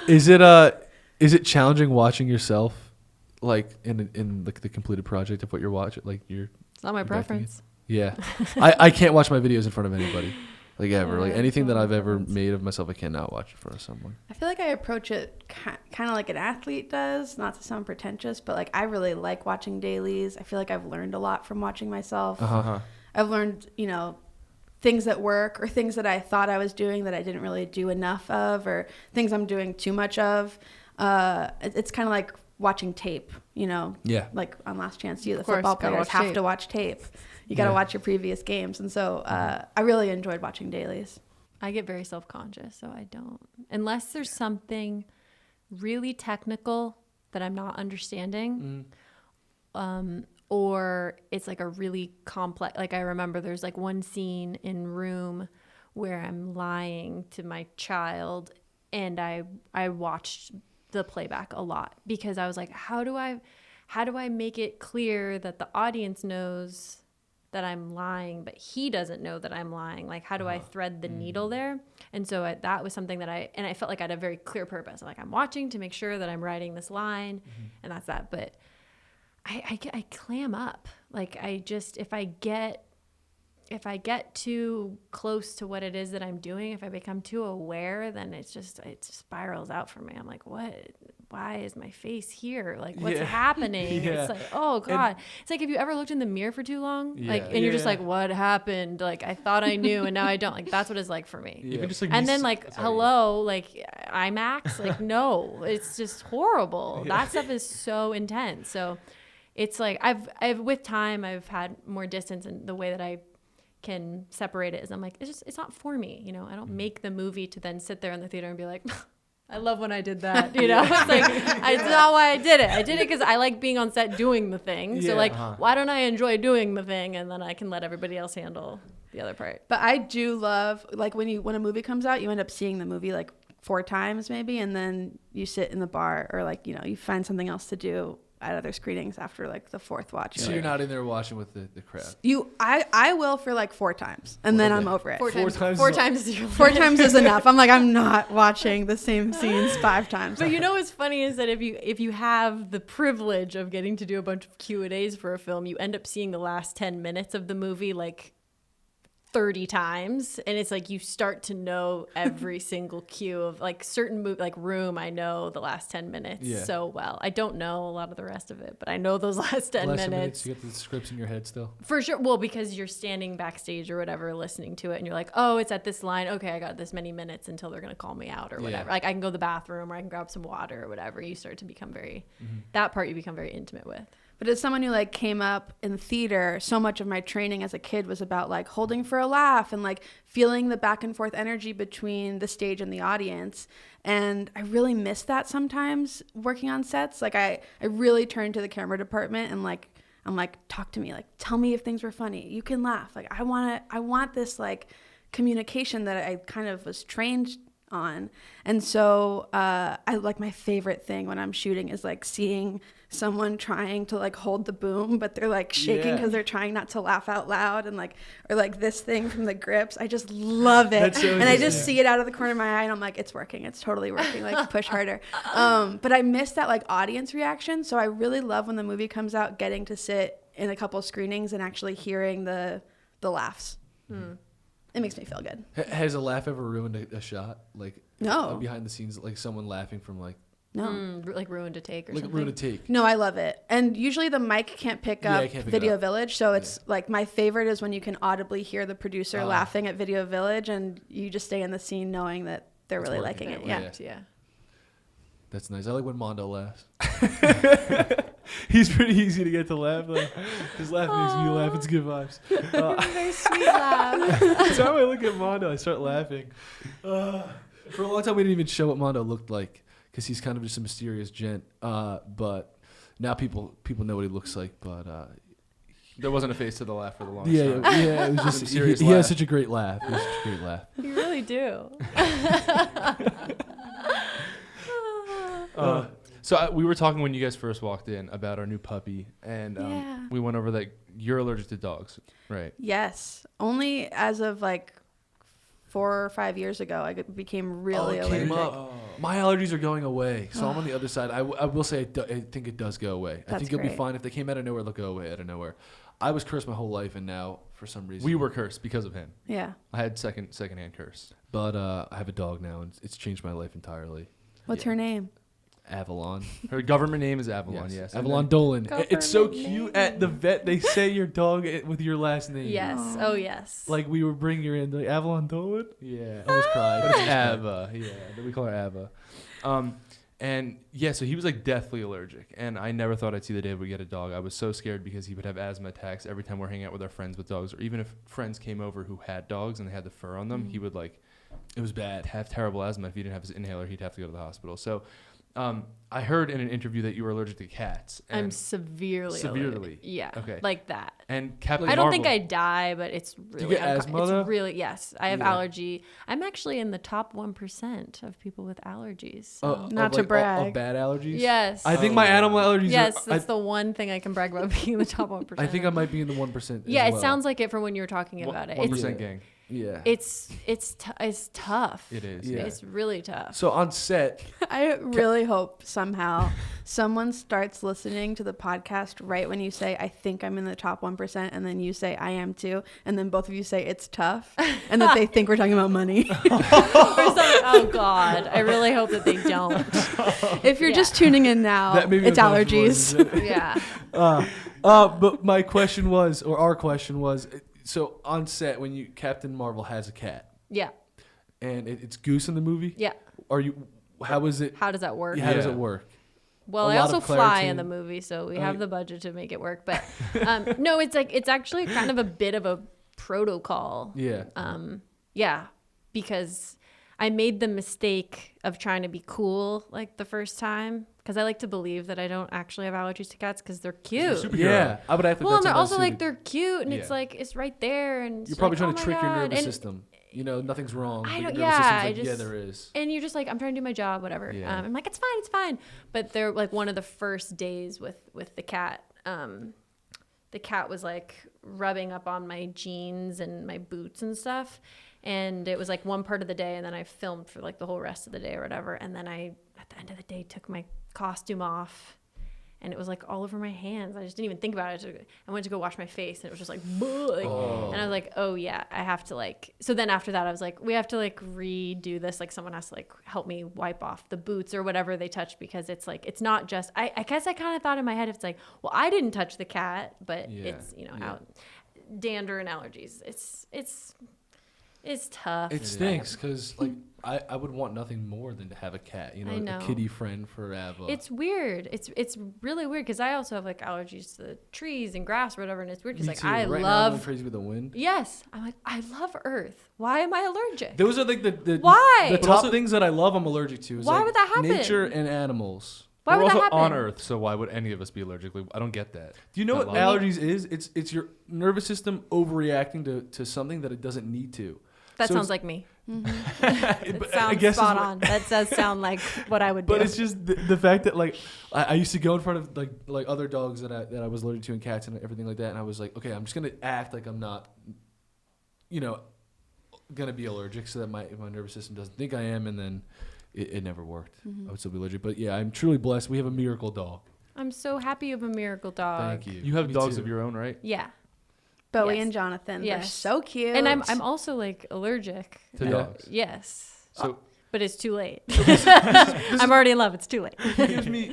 Is it challenging watching yourself like in like the completed project of what you're watching, like you're It's not my directing it? preference. Yeah. I can't watch my videos in front of anybody. Like ever. Yeah, Like it's anything not that my I've ever preference. made of myself, I cannot watch in front of someone. I feel like I approach it kind of like an athlete does, not to sound pretentious, but like I really like watching dailies. I feel like I've learned a lot from watching myself. Uh-huh. I've learned, you know, things that work or things that I thought I was doing that I didn't really do enough of, or things I'm doing too much of. It's kind of like watching tape, you know, Yeah. like on Last Chance U, the Of course, football gotta players watch have tape. to watch tape. You got to Yeah. watch your previous games. And so I really enjoyed watching dailies. I get very self-conscious, so I don't. Unless there's something really technical that I'm not understanding, or it's like a really complex. Like I remember there's like one scene in Room where I'm lying to my child, and I watched the playback a lot because I was like, how do I make it clear that the audience knows that I'm lying, but he doesn't know that I'm lying? Like, how do I thread the needle there? And so that was something that I felt like I had a very clear purpose. Like, I'm watching to make sure that I'm writing this line, and that's that. But I clam up. Like, if I get too close to what it is that I'm doing, if I become too aware, then it spirals out for me. I'm like, what? Why is my face here? Like, what's happening? Yeah. It's like, oh God. It's like, have you ever looked in the mirror for too long? Yeah. Like, and you're just Yeah. like, what happened? Like, I thought I knew and now I don't. Like, that's what it's like for me. Even just like And me then s- like, sorry. hello, like IMAX, like, no, it's just horrible. That stuff is so intense. So it's like, I've with time, I've had more distance, and the way that I can separate it is I'm like, it's not for me. You know, I don't make the movie to then sit there in the theater and be like, I love when I did that. You know, it's like, it's not why I did it. I did it because I like being on set doing the thing. So like, why don't I enjoy doing the thing? And then I can let everybody else handle the other part. But I do love, like, when a movie comes out, you end up seeing the movie like 4 times maybe, and then you sit in the bar, or like, you know, you find something else to do at other screenings after like the 4th watch. So you're not in there watching with the crowd. I will for like 4 times, and then I'm over it. Four times times is your 4 times is enough. I'm like, I'm not watching the same scenes 5 times. But you know what's funny is that if you have the privilege of getting to do a bunch of Q&As for a film, you end up seeing the last 10 minutes of the movie like 30 times, and it's like you start to know every single cue of like certain like Room. I know the last 10 minutes so well. I don't know a lot of the rest of it, but I know those last 10 Last minutes. you get the scripts in your head still. For sure. Well, because you're standing backstage or whatever listening to it, and you're like, oh, it's at this line. Okay, I got this many minutes until they're going to call me out or whatever. Like I can go to the bathroom, or I can grab some water or whatever. You start to become that part you become very intimate with. But as someone who like came up in theater, so much of my training as a kid was about like holding for a laugh and like feeling the back and forth energy between the stage and the audience. And I really miss that sometimes working on sets. Like I really turn to the camera department and like, I'm like, talk to me, like, tell me if things were funny. You can laugh. Like I want this like communication that I kind of was trained on. And so I like, my favorite thing when I'm shooting is like seeing someone trying to like hold the boom, but they're like shaking because they're trying not to laugh out loud, and like, or like this thing from the grips. I just love it. That's so and I just see it out of the corner of my eye, and I'm like, it's working. It's totally working. Like push harder. But I miss that like audience reaction. So I really love when the movie comes out, getting to sit in a couple screenings and actually hearing the laughs. It makes me feel good. Has a laugh ever ruined a shot? Like No. behind the scenes, like someone laughing from like No. Like ruined a take or like something. ruin a take. No, I love it. And usually the mic can't pick Yeah, up it can't pick it Video up. Village. So it's like, my favorite is when you can audibly hear the producer laughing at Video Village, and you just stay in the scene knowing that they're really working. liking it. Yeah. Yeah. Yeah. That's nice. I like when Mondo laughs. He's pretty easy to get to laugh. Like, his laugh makes me laugh. It's good vibes. Very sweet laugh. Every time I look at Mondo, I start laughing. For a long time, we didn't even show what Mondo looked like because he's kind of just a mysterious gent. But now people know what he looks like. But There wasn't a face to the laugh for the longest yeah, time. yeah, it was just Some serious he has laugh. such a great laugh. He has such a great laugh. He really really do. So we were talking when you guys first walked in about our new puppy, and Yeah. we went over that you're allergic to dogs, right? Yes. Only as of like 4 or 5 years ago, I became really it came allergic. up. My allergies are going away, so I'm on the other side. I will say I think it does go away. I That's think you'll be great. fine. If they came out of nowhere, they'll go away out of nowhere. I was cursed my whole life, and now for some reason We were cursed because of him. Yeah. I had secondhand curse. But I have a dog now, and it's changed my life entirely. What's Yeah. her name? Avalon. Her government name is Avalon. Yes, Avalon Dolan. It's so Government cute. name. At the vet, they say your dog with your last name. Yes. Oh, yes. Like we would bring her in, like Avalon Dolan. Yeah. I almost cried. But it's Ava. Yeah, we call her Ava. And yeah, so he was like deathly allergic, and I never thought I'd see the day we get a dog. I was so scared because he would have asthma attacks every time we're hanging out with our friends with dogs, or even if friends came over who had dogs and they had the fur on them, he would like, it was bad, have terrible asthma. If he didn't have his inhaler, he'd have to go to the hospital. So I heard in an interview that you were allergic to cats. I'm And severely. Severely? allergic. Yeah. Okay. Like that. And Captain I don't think Marvel- I die, but it's really. get asthma, though? It's really yes. I have Yeah. allergy. I'm actually in the top 1% of people with allergies. So. Not to brag. Of bad allergies. Yes. I think my animal allergies. Yes, Are, that's the one thing I can brag about being in the top 1%. I think I might be in the 1%. Yeah, as it well. sounds like it from when you were talking about it. 1% gang. Yeah. It's tough. It is. Yeah. It's really tough. So on set, I really hope somehow someone starts listening to the podcast right when you say, I think I'm in the top 1%, and then you say, I am too. And then both of you say, it's tough. And that they think we're talking about money. Oh God, I really hope that they don't. If you're Yeah. just tuning in now, that made me it's uncomfortable. allergies. Yeah. But my question was, or our question was, so on set when Captain Marvel has a cat Yeah. and it's Goose in the movie. Yeah. Are you? How is it? How does that work? How does Yeah. it work? Well, A I lot also of fly clarity. in the movie, so we Oh, have yeah. the budget to make it work. But no, it's actually kind of a bit of a protocol. Yeah. Yeah, because I made the mistake of trying to be cool like the first time because I like to believe that I don't actually have allergies to cats because they're cute. Superhero. Yeah, I would act like Well, and that's they're a also like suited- they're cute, and it's Yeah. like it's right there, and You're it's probably like, trying to oh my trick your God. nervous And- system. You know, nothing's wrong. I but your don't- nervous yeah, system's I like, yeah, just- there is. And you're just like, I'm trying to do my job, whatever. Yeah. I'm like, it's fine. But they're like one of the first days with the cat. The cat was like rubbing up on my jeans and my boots and stuff. And it was like one part of the day, and then I filmed for like the whole rest of the day or whatever. And then I, at the end of the day, took my costume off. And it was like all over my hands. I just didn't even think about it. I went to go wash my face, and it was just like, and I was like, oh yeah, I have to like. So then after that, I was like, we have to like redo this. Like someone has to like help me wipe off the boots or whatever they touched, because it's like it's not just. I guess I kind of thought in my head, it's like, well, I didn't touch the cat, but Yeah. it's out dander and allergies. It's tough. It stinks because like I would want nothing more than to have a cat. You know, I know. a kitty friend forever. It's weird. It's really weird because I also have like allergies to the trees and grass or whatever, and it's weird because Me like too. I Right now, I'm going love. crazy with the wind. Yes, I'm like I love Earth. Why am I allergic? Those are like the Why? the But top also- things that I love. I'm allergic to. Is Why like would that happen? Nature and animals. Why We're would that also happen? on Earth, so why would any of us be allergic? Like, I don't get that. Do you know what That allergies is? It's your nervous system overreacting to something that it doesn't need to. That So sounds it's- like me. But It I sounds guess spot it's what- on. That does sound like what I would do. But it's just the fact that like I used to go in front of like other dogs that I was allergic to and cats and everything like that, and I was like, okay, I'm just gonna act like I'm not, gonna be allergic so that my nervous system doesn't think I am, and then it never worked. I would still be allergic, but yeah, I'm truly blessed. We have a miracle dog. I'm so happy you have a miracle dog. Thank you. You have Me dogs too. of your own, right? Yeah. Bowie Yes. and Jonathan. They're Yes. so cute. And I'm also like allergic. To Yeah. dogs. Yes. So But it's too late. I'm already in love. It's too late. He gives me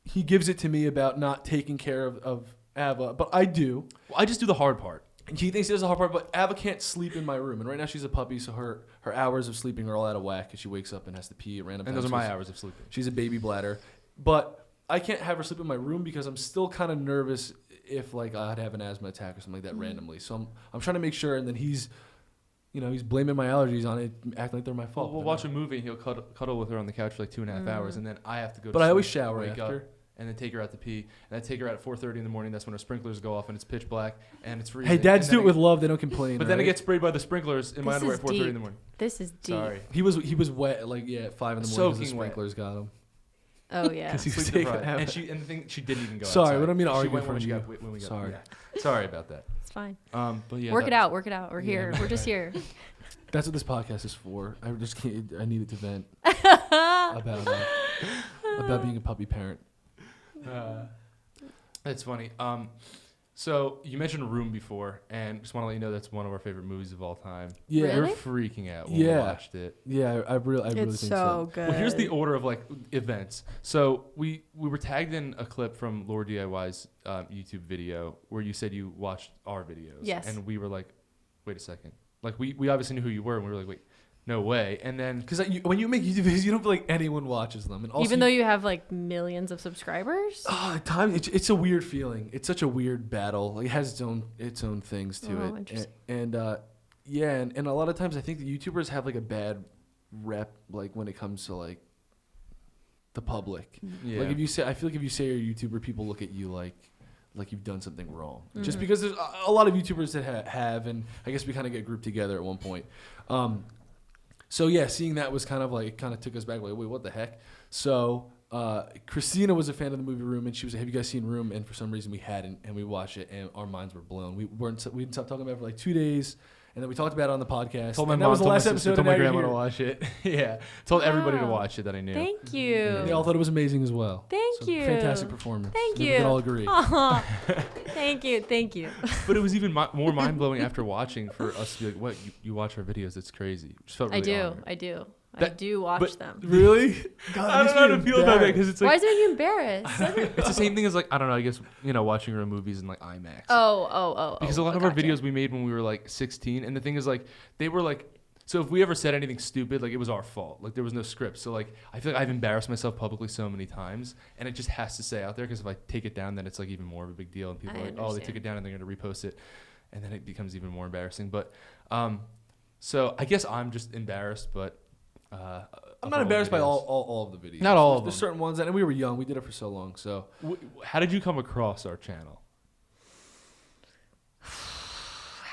he gives it to me about not taking care of Ava, but I do. well, I just do the hard part. And he thinks he does the hard part, but Ava can't sleep in my room. And right now she's a puppy, so her hours of sleeping are all out of whack because she wakes up and has to pee at random And times. those are my She's- hours of sleeping. She's a baby bladder. But I can't have her sleep in my room because I'm still kind of nervous if like I'd have an asthma attack or something like that randomly. So I'm trying to make sure, and then he's blaming my allergies on it, acting like they're my fault. We'll watch a movie and he'll cuddle with her on the couch for like 2.5 hours, and then I have to go to But I always sleep, shower wake after. up. and then take her out to pee, and I take her out at 4:30 in the morning. That's when her sprinklers go off and it's pitch black and it's freezing. Hey, dads And do then it with love. They don't complain. But then I right? get sprayed by the sprinklers in my This underwear is at 4:30 in the deep. morning. This is deep. Sorry. He was wet like at 5 in the morning because the Soaking wet. sprinklers got him. Oh yeah. 'Cause he was Sleep taking deprived. a and the thing, she didn't even go Sorry, outside. we don't mean to She argue went from when you. when we got Sorry. yeah. Sorry about that. It's fine. But yeah. Work it out. Work it out. We're here. Yeah. We're just here. That's what this podcast is for. I just can't. I needed to vent about being a puppy parent. That's funny. So you mentioned Room before, and just want to let you know that's one of our favorite movies of all time. Yeah, We were Really? freaking out when we Yeah. watched it. yeah. I really think It's so. so good. Well, here's the order of like events. So we were tagged in a clip from Lord DIY's YouTube video where you said you watched our videos. Yes. And we were like, wait a second. Like we obviously knew who you were, and we were like, wait, no way. And then Because when you make YouTube videos, you don't feel like anyone watches them, and also Even though you have like millions of subscribers. at times it's a weird feeling. It's such a weird battle. Like, it has its own things to Oh, it, interesting. and a lot of times I think the YouTubers have like a bad rep, like when it comes to like the public. yeah. Like I feel like if you say you're a YouTuber, people look at you like you've done something wrong. Just Mhm. because there's a lot of YouTubers that have, and I guess we kind of get grouped together at one point. So yeah, seeing that was kind of like, it kind of took us back, like, wait, what the heck? So Christina was a fan of the movie Room, and she was like, have you guys seen Room? And for some reason we hadn't, and we watched it, and our minds were blown. We didn't stop talking about it for like 2 days, and then we talked about it on the podcast. Told my and mom, that was the told last my sister, episode, told and my now you're grandma to here. watch it. Yeah. Told everybody to Wow. watch it that I knew. Thank you. They all thought it was amazing as well. Thank So, you. Fantastic performance. Thank I think you. We can all agree. Aw. Thank you. Thank you. But it was even more mind blowing after watching for us to be like, what? You watch our videos? It's crazy. Just felt I really do. honored. I do. I That- do watch but- them. Really? God, I don't know how to feel about it because it's Why like is it make you embarrassed? it's the same thing as like I don't know. I guess watching our movies in like IMAX. Oh. Because a lot of our gotcha. videos we made when we were like 16, and the thing is like they were like, so if we ever said anything stupid, like it was our fault. Like there was no script. So like I feel like I've embarrassed myself publicly so many times, and it just has to stay out there because if I take it down, then it's like even more of a big deal, and people I are like, oh, they took understand. it down and they're gonna repost it, and then it becomes even more embarrassing. But so I guess I'm just embarrassed, but I'm not embarrassed by all of the videos. Not all of There's them. certain ones that, and we were young. We did it for so long. So How did you come across our channel?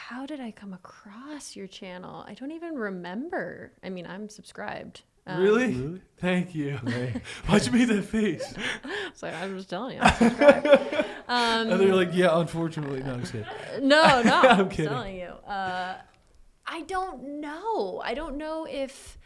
How did I come across your channel? I don't even remember. I mean, I'm subscribed. really? Thank you. Why'd you make that face? So I'm just telling you, I'm subscribed. And they're like, yeah, unfortunately. No, I'm just kidding. No, I'm I'm kidding. telling you. I don't know. I don't know if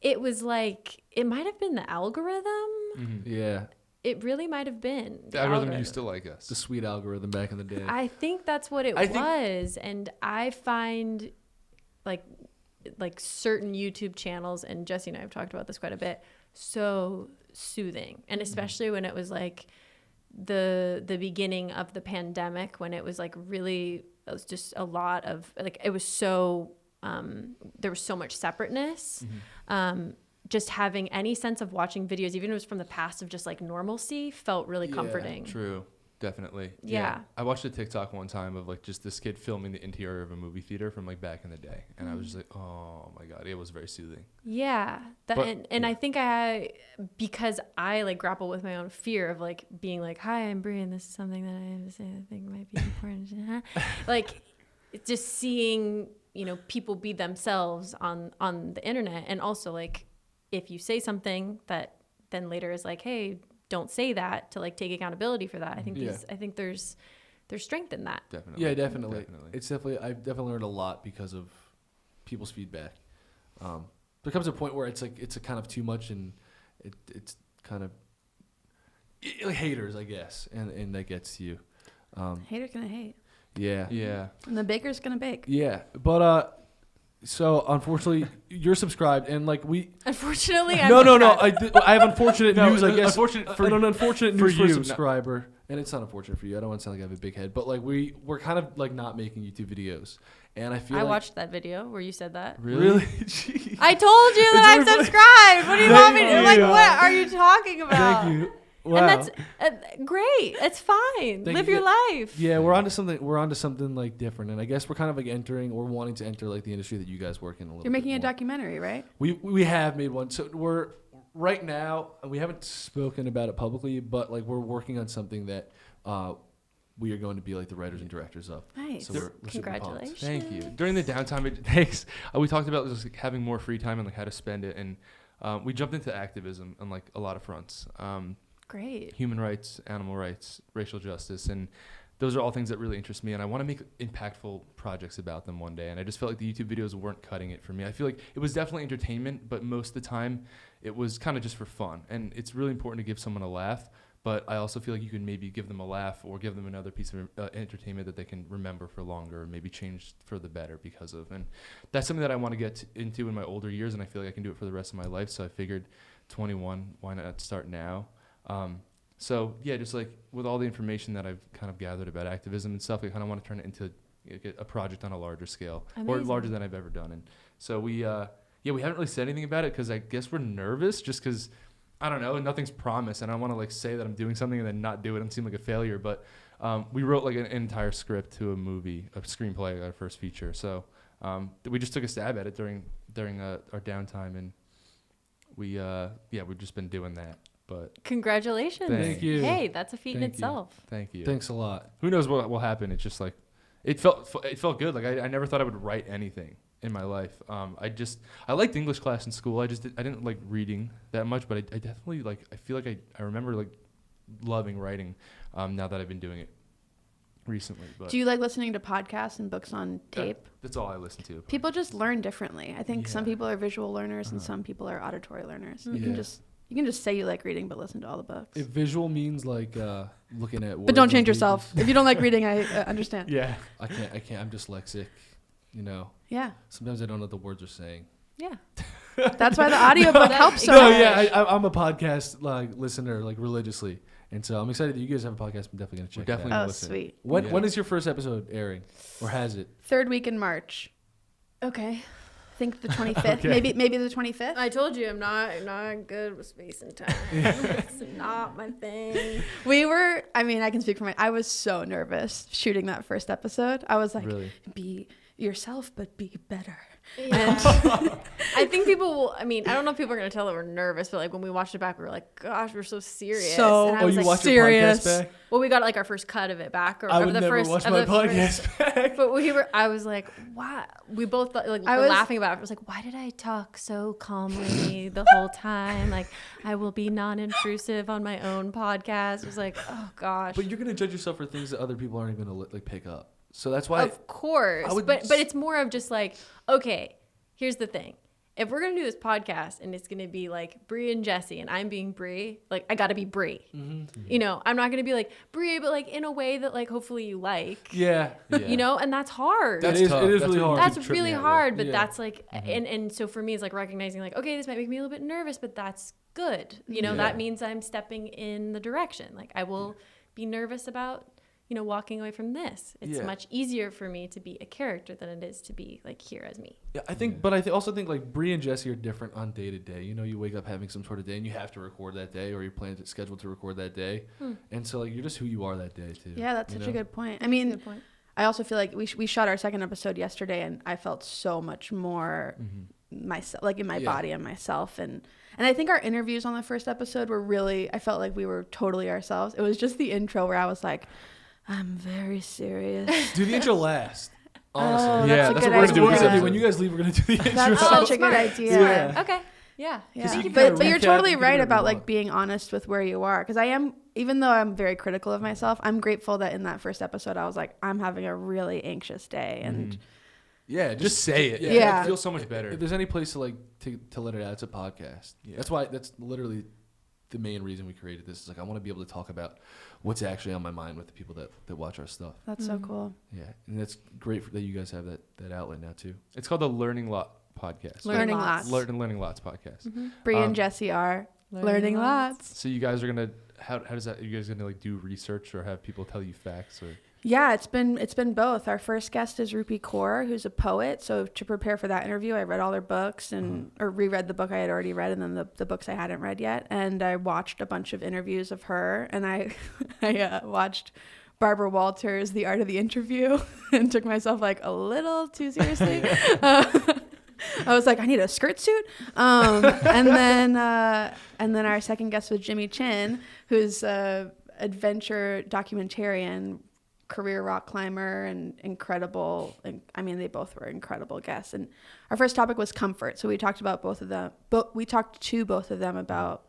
it was like, it might have been the algorithm. Yeah, It really might have been. The algorithm used to like us. the sweet algorithm back in the day. I think that's what it I think- was. And I find like certain YouTube channels, and Jessie and I have talked about this quite a bit, so soothing. And especially when it was like the beginning of the pandemic, when it was like really, it was just a lot of like, it was so, there was so much separateness. Just having any sense of watching videos, even if it was from the past of just like normalcy, felt really Yeah, comforting. True. Definitely. Yeah. I watched a TikTok one time of like just this kid filming the interior of a movie theater from like back in the day. And I was just like, oh my God, it was very soothing. Yeah. But- And I think because I like grapple with my own fear of like being like, hi, I'm Brie, and this is something that I have to say I think might be important. Like just seeing, people be themselves on the internet. And also like, if you say something that then later is like, hey, don't say that, to like take accountability for that. I think Yeah. I think there's strength in that. Definitely. Yeah, definitely. I've definitely learned a lot because of people's feedback. There comes a point where it's like, it's a kind of too much, and it's kind of like haters, I guess, and that gets to you. Hater's gonna hate, Yeah. Yeah. and the baker's gonna bake. Yeah. But so unfortunately, you're subscribed, and like we. Unfortunately, I'm No. subscribed. I have unfortunate No, news. I guess unfortunate for- an unfortunate for news for a you, subscriber, and it's not unfortunate for you. I don't want to sound like I have a big head, but like we're kind of like not making YouTube videos, and I feel I like, watched that video where you said that. Really? Jeez. I told you that I'm It's really- subscribed. What do you want me to Thank like? you. What are you talking about? Thank you. Wow. And that's great. It's fine. Thank Live you. your life. Yeah, we're onto something like different, and I guess we're kind of like entering or wanting to enter like the industry that you guys work in a little. You're making bit a more. documentary, right? We have made one, so we're Right now, we haven't spoken about it publicly, but like we're working on something that we are going to be like the writers and directors of. Nice. So we're super pumped. Congratulations. Thank you. During the downtime, thanks. We talked about just like, having more free time and like how to spend it, and we jumped into activism on like a lot of fronts. Great. Human rights, animal rights, racial justice, and those are all things that really interest me, and I want to make impactful projects about them one day. And I just felt like the YouTube videos weren't cutting it for me. I feel like it was definitely entertainment, but most of the time it was kind of just for fun. And it's really important to give someone a laugh, but I also feel like you can maybe give them a laugh or give them another piece of entertainment that they can remember for longer, or maybe change for the better because of. And that's something that I want to get into in my older years, and I feel like I can do it for the rest of my life. So I figured 21, why not start now? So yeah, just like with all the information that I've kind of gathered about activism and stuff, I kind of want to turn it into a project on a larger scale. Amazing. Or larger than I've ever done. And so we haven't really said anything about it because I guess we're nervous just because, I don't know, nothing's promised. And I want to like say that I'm doing something and then not do it and seem like a failure. But we wrote like an entire script to a movie, a screenplay, our first feature. So we just took a stab at it during our downtime, and we've just been doing that. But Congratulations. Thank you. Hey, that's a feat in Thank you. itself. thank you. Thanks a lot. Who knows what will happen? It's just like it felt good. Like I never thought I would write anything in my life. I liked English class in school. I didn't like reading that much, but I definitely like. I feel like I remember like loving writing. Now that I've been doing it recently. But Do you like listening to podcasts and books on tape? that's all I listen to. People just learn differently. I think some Yeah. people are visual learners and some people are auditory learners. You Yeah. can just say you like reading, but listen to all the books. If visual means like looking at words But don't on change pages, yourself. If you don't like reading, I understand. Yeah. I can't. I'm dyslexic. You know, Yeah. sometimes I don't know what the words are saying. Yeah. That's why the audiobook helps so No, much. yeah, I'm a podcast like listener like religiously, and so I'm excited that you guys have a podcast. I'm definitely gonna check. definitely it out. Oh, listen. sweet. When is your first episode airing, or has it? Third week in March. Okay. I think the 25th. Okay. Maybe the 25th. I told you I'm not good with space and time. It's not my thing. I can speak for I was so nervous shooting that first episode. I was like, Really? be yourself, but be better. Yeah. I think people will. I mean, I don't know if people are gonna tell that we're nervous, but like when we watched it back, we were like, "Gosh, we're so serious." And I was like, watched serious. your podcast back? well, we got like our first cut of it back, or I of would the never first watch of my the first- podcast back. But I was like, "Wow!" We both thought, like I were was- laughing about it. I was like, "Why did I talk so calmly the whole time? Like, I will be non-intrusive on my own podcast." It was like, "Oh gosh." But you're gonna judge yourself for things that other people aren't even gonna like pick up. So that's why. Of course, I would but s- it's more of just like, okay, here's the thing. If we're gonna do this podcast and it's gonna be like Brie and Jessie, and I'm being Brie, like I gotta be Brie. Mm-hmm. You know, I'm not gonna be like Brie, but like in a way that like hopefully you like. yeah. You know, and that's hard. It is tough. really That's hard. That's keep tripping really me out, hard, but Yeah. that's like, and so for me, it's like recognizing like, okay, this might make me a little bit nervous, but that's good. You know, Yeah. that means I'm stepping in the direction. Like I will be nervous about, you know, walking away from this. It's Yeah. much easier for me to be a character than it is to be like here as me. Yeah, I think, but I also think like Brie and Jessie are different on day to day. You know, you wake up having some sort of day, and you have to record that day, or you're scheduled to record that day, and so like you're just who you are that day too. Yeah, that's you such know? a good point. I mean, Good point. I also feel like we shot our second episode yesterday, and I felt so much more myself, like in my Yeah. body and myself, and I think our interviews on the first episode were really. I felt like we were totally ourselves. It was just the intro where I was like, "I'm very serious." Do the intro last. Oh, Honestly, that's Yeah, a that's good what we're gonna do. idea. We're gonna do when you guys leave, we're gonna do the intro. That's such a good idea. Yeah. Okay. Yeah. Yeah. 'Cause you can But kinda you're recap, totally you can do right whatever about you like want. being honest with where you are, because I am, even though I'm very critical of myself, I'm grateful that in that first episode I was like, I'm having a really anxious day, and Yeah, Just say it. Yeah. It feels so much better. If there's any place to like to let it out, it's a podcast. Yeah. That's literally the main reason we created this. Is like I want to be able to talk about what's actually on my mind with the people that watch our stuff. that's so cool. Yeah, and that's great that you guys have that outlet now too. It's called the Learning Lot podcast. Learning lots. Learning Lots podcast. Brie Um, and Jessie are learning lots. So you guys are gonna how does that? Are you guys gonna like do research or have people tell you facts or? Yeah, it's been both. Our first guest is Rupi Kaur, who's a poet. So to prepare for that interview, I read all her books and or reread the book I had already read, and then the books I hadn't read yet. And I watched a bunch of interviews of her, and I watched Barbara Walters' The Art of the Interview, and took myself like a little too seriously. I was like, I need a skirt suit. And then our second guest was Jimmy Chin, who's a adventure documentarian, career rock climber, and incredible. And I mean, they both were incredible guests. And our first topic was comfort. So we talked about both of them. But we talked to both of them about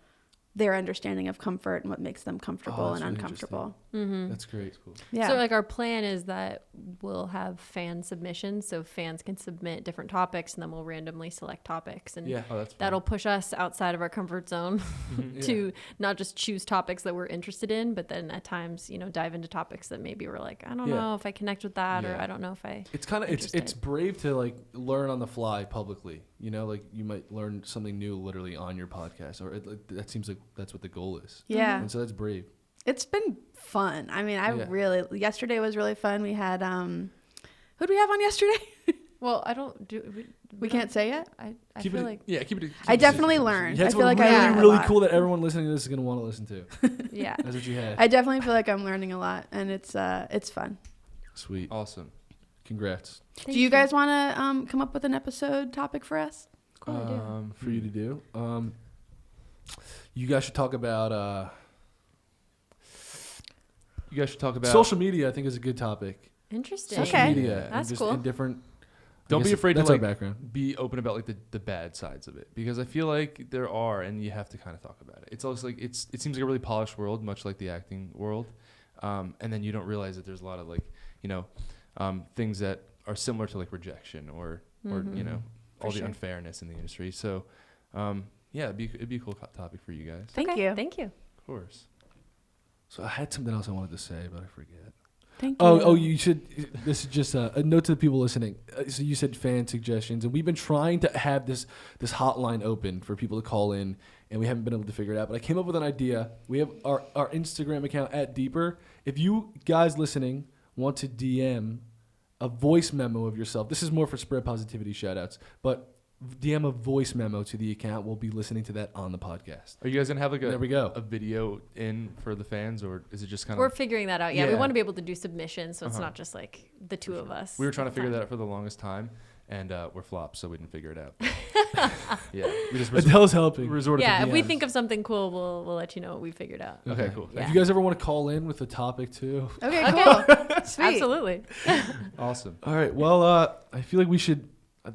their understanding of comfort and what makes them comfortable and really uncomfortable. That's great. Cool. Yeah. So like our plan is that we'll have fan submissions, so fans can submit different topics, and then we'll randomly select topics, and Yeah. Oh, that's fun. that'll push us outside of our comfort zone to not just choose topics that we're interested in, but then at times, dive into topics that maybe we're like, I don't know if I connect with that, or Yeah. I don't know if I. It's kind of it's brave to like learn on the fly publicly. Like you might learn something new literally on your podcast, or that seems like that's what the goal is. Yeah. And so that's brave. It's been fun. I mean, yesterday was really fun. We had, who'd we have on yesterday? Well, I don't do. We can't say yet. I Keep feel it, like yeah, keep it. I definitely learned. That's I feel like really, I learned a really lot. cool that everyone listening to this is going to want to listen to. yeah. That's what you had. I definitely feel like I'm learning a lot, and it's fun. Sweet. Awesome. Congrats. Do you guys want to come up with an episode topic for us? Cool idea. For you to do. You guys should talk about social media. I think is a good topic. Interesting. Social Okay. media. That's and just cool. in different. Don't be afraid to that's like our background. be open about like the bad sides of it, because I feel like there are, and you have to kind of talk about it. It's also like it seems like a really polished world, much like the acting world, and then you don't realize that there's a lot of like things that are similar to like rejection or all the sure. unfairness in the industry. So it'd be a cool topic for you guys. Thank Okay, you. Thank you. Of course. So I had something else I wanted to say, but I forget. Thank you. Oh, you should. This is just a note to the people listening. So you said fan suggestions, and we've been trying to have this hotline open for people to call in, and we haven't been able to figure it out. But I came up with an idea. We have our Instagram account @Deeper. If you guys listening want to DM a voice memo of yourself, this is more for spread positivity shoutouts, but DM a voice memo to the account. We'll be listening to that on the podcast. Are you guys gonna have like There we go. a video in for the fans, or is it just kind We're of? figuring that out. Yeah, we Yeah. want to be able to do submissions, so it's Uh-huh. not just like the two of us. We were trying to figure Fine. that out for the longest time, and we're flops, so we didn't figure it out. Yeah, we just Adele's helping. resorted Yeah, to if we DMs. think of something cool, we'll let you know what we figured out. Okay, cool. Yeah. If you guys ever want to call in with a topic too. Okay, cool. Sweet. Absolutely. Awesome. All right. Well, I feel like we should.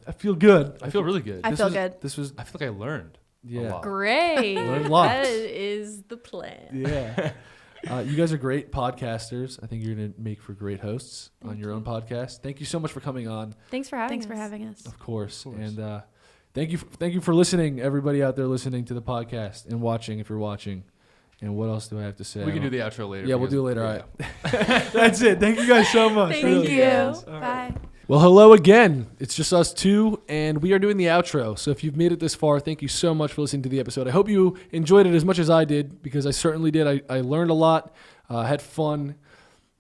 I feel good. I feel really good. I I, feel good. This was. feel like I learned a Yeah. lot. Great. Learn lots. That is the plan. Yeah. You guys are great podcasters. I think you're going to make for great hosts on your own podcast. Thank you so much for coming on, Thanks for having Thanks us. for having us. of course. Of course. And thank you for listening, everybody out there listening to the podcast and watching if you're watching. And what else do I have to say? We can do the outro later. Yeah, we'll because- do it later. All yeah. right. That's it. Thank you guys so much. Thank Really. you. Bye. Well, hello again. It's just us two, and we are doing the outro. So if you've made it this far, thank you so much for listening to the episode. I hope you enjoyed it as much as I did, because I certainly did. I learned a lot, had fun,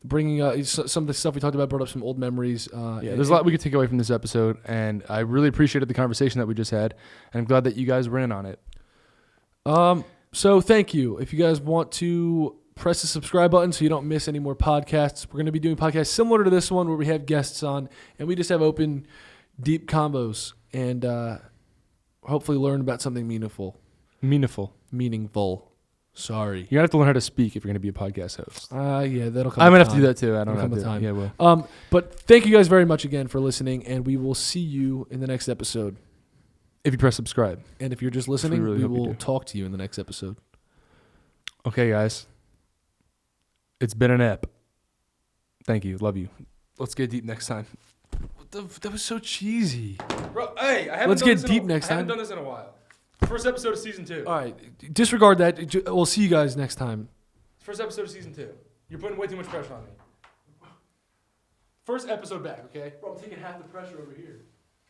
bringing some of the stuff we talked about, brought up some old memories. Yeah, there's a lot we could take away from this episode, and I really appreciated the conversation that we just had, and I'm glad that you guys were in on it. So thank you. If you guys want to press the subscribe button so you don't miss any more podcasts, we're going to be doing podcasts similar to this one where we have guests on, and we just have open, deep combos, and hopefully learn about something meaningful. Meaningful. Sorry. You're gonna have to learn how to speak if you're gonna be a podcast host. Yeah, that'll come. I'm gonna with have to do time. that too. I don't That'll know. come How with to time. Yeah, well. But thank you guys very much again for listening, and we will see you in the next episode. If you press subscribe. And if you're just listening, really we hope you will do. talk to you in the next episode. Okay, guys. It's been an ep. Thank you. Love you. Let's get deep next time. That was so cheesy. Bro, hey, I haven't Let's get deep next time. done this in a while. First episode of season 2. All right, disregard that. We'll see you guys next time. First episode of season 2. You're putting way too much pressure on me. First episode back, okay? Bro, I'm taking half the pressure over here.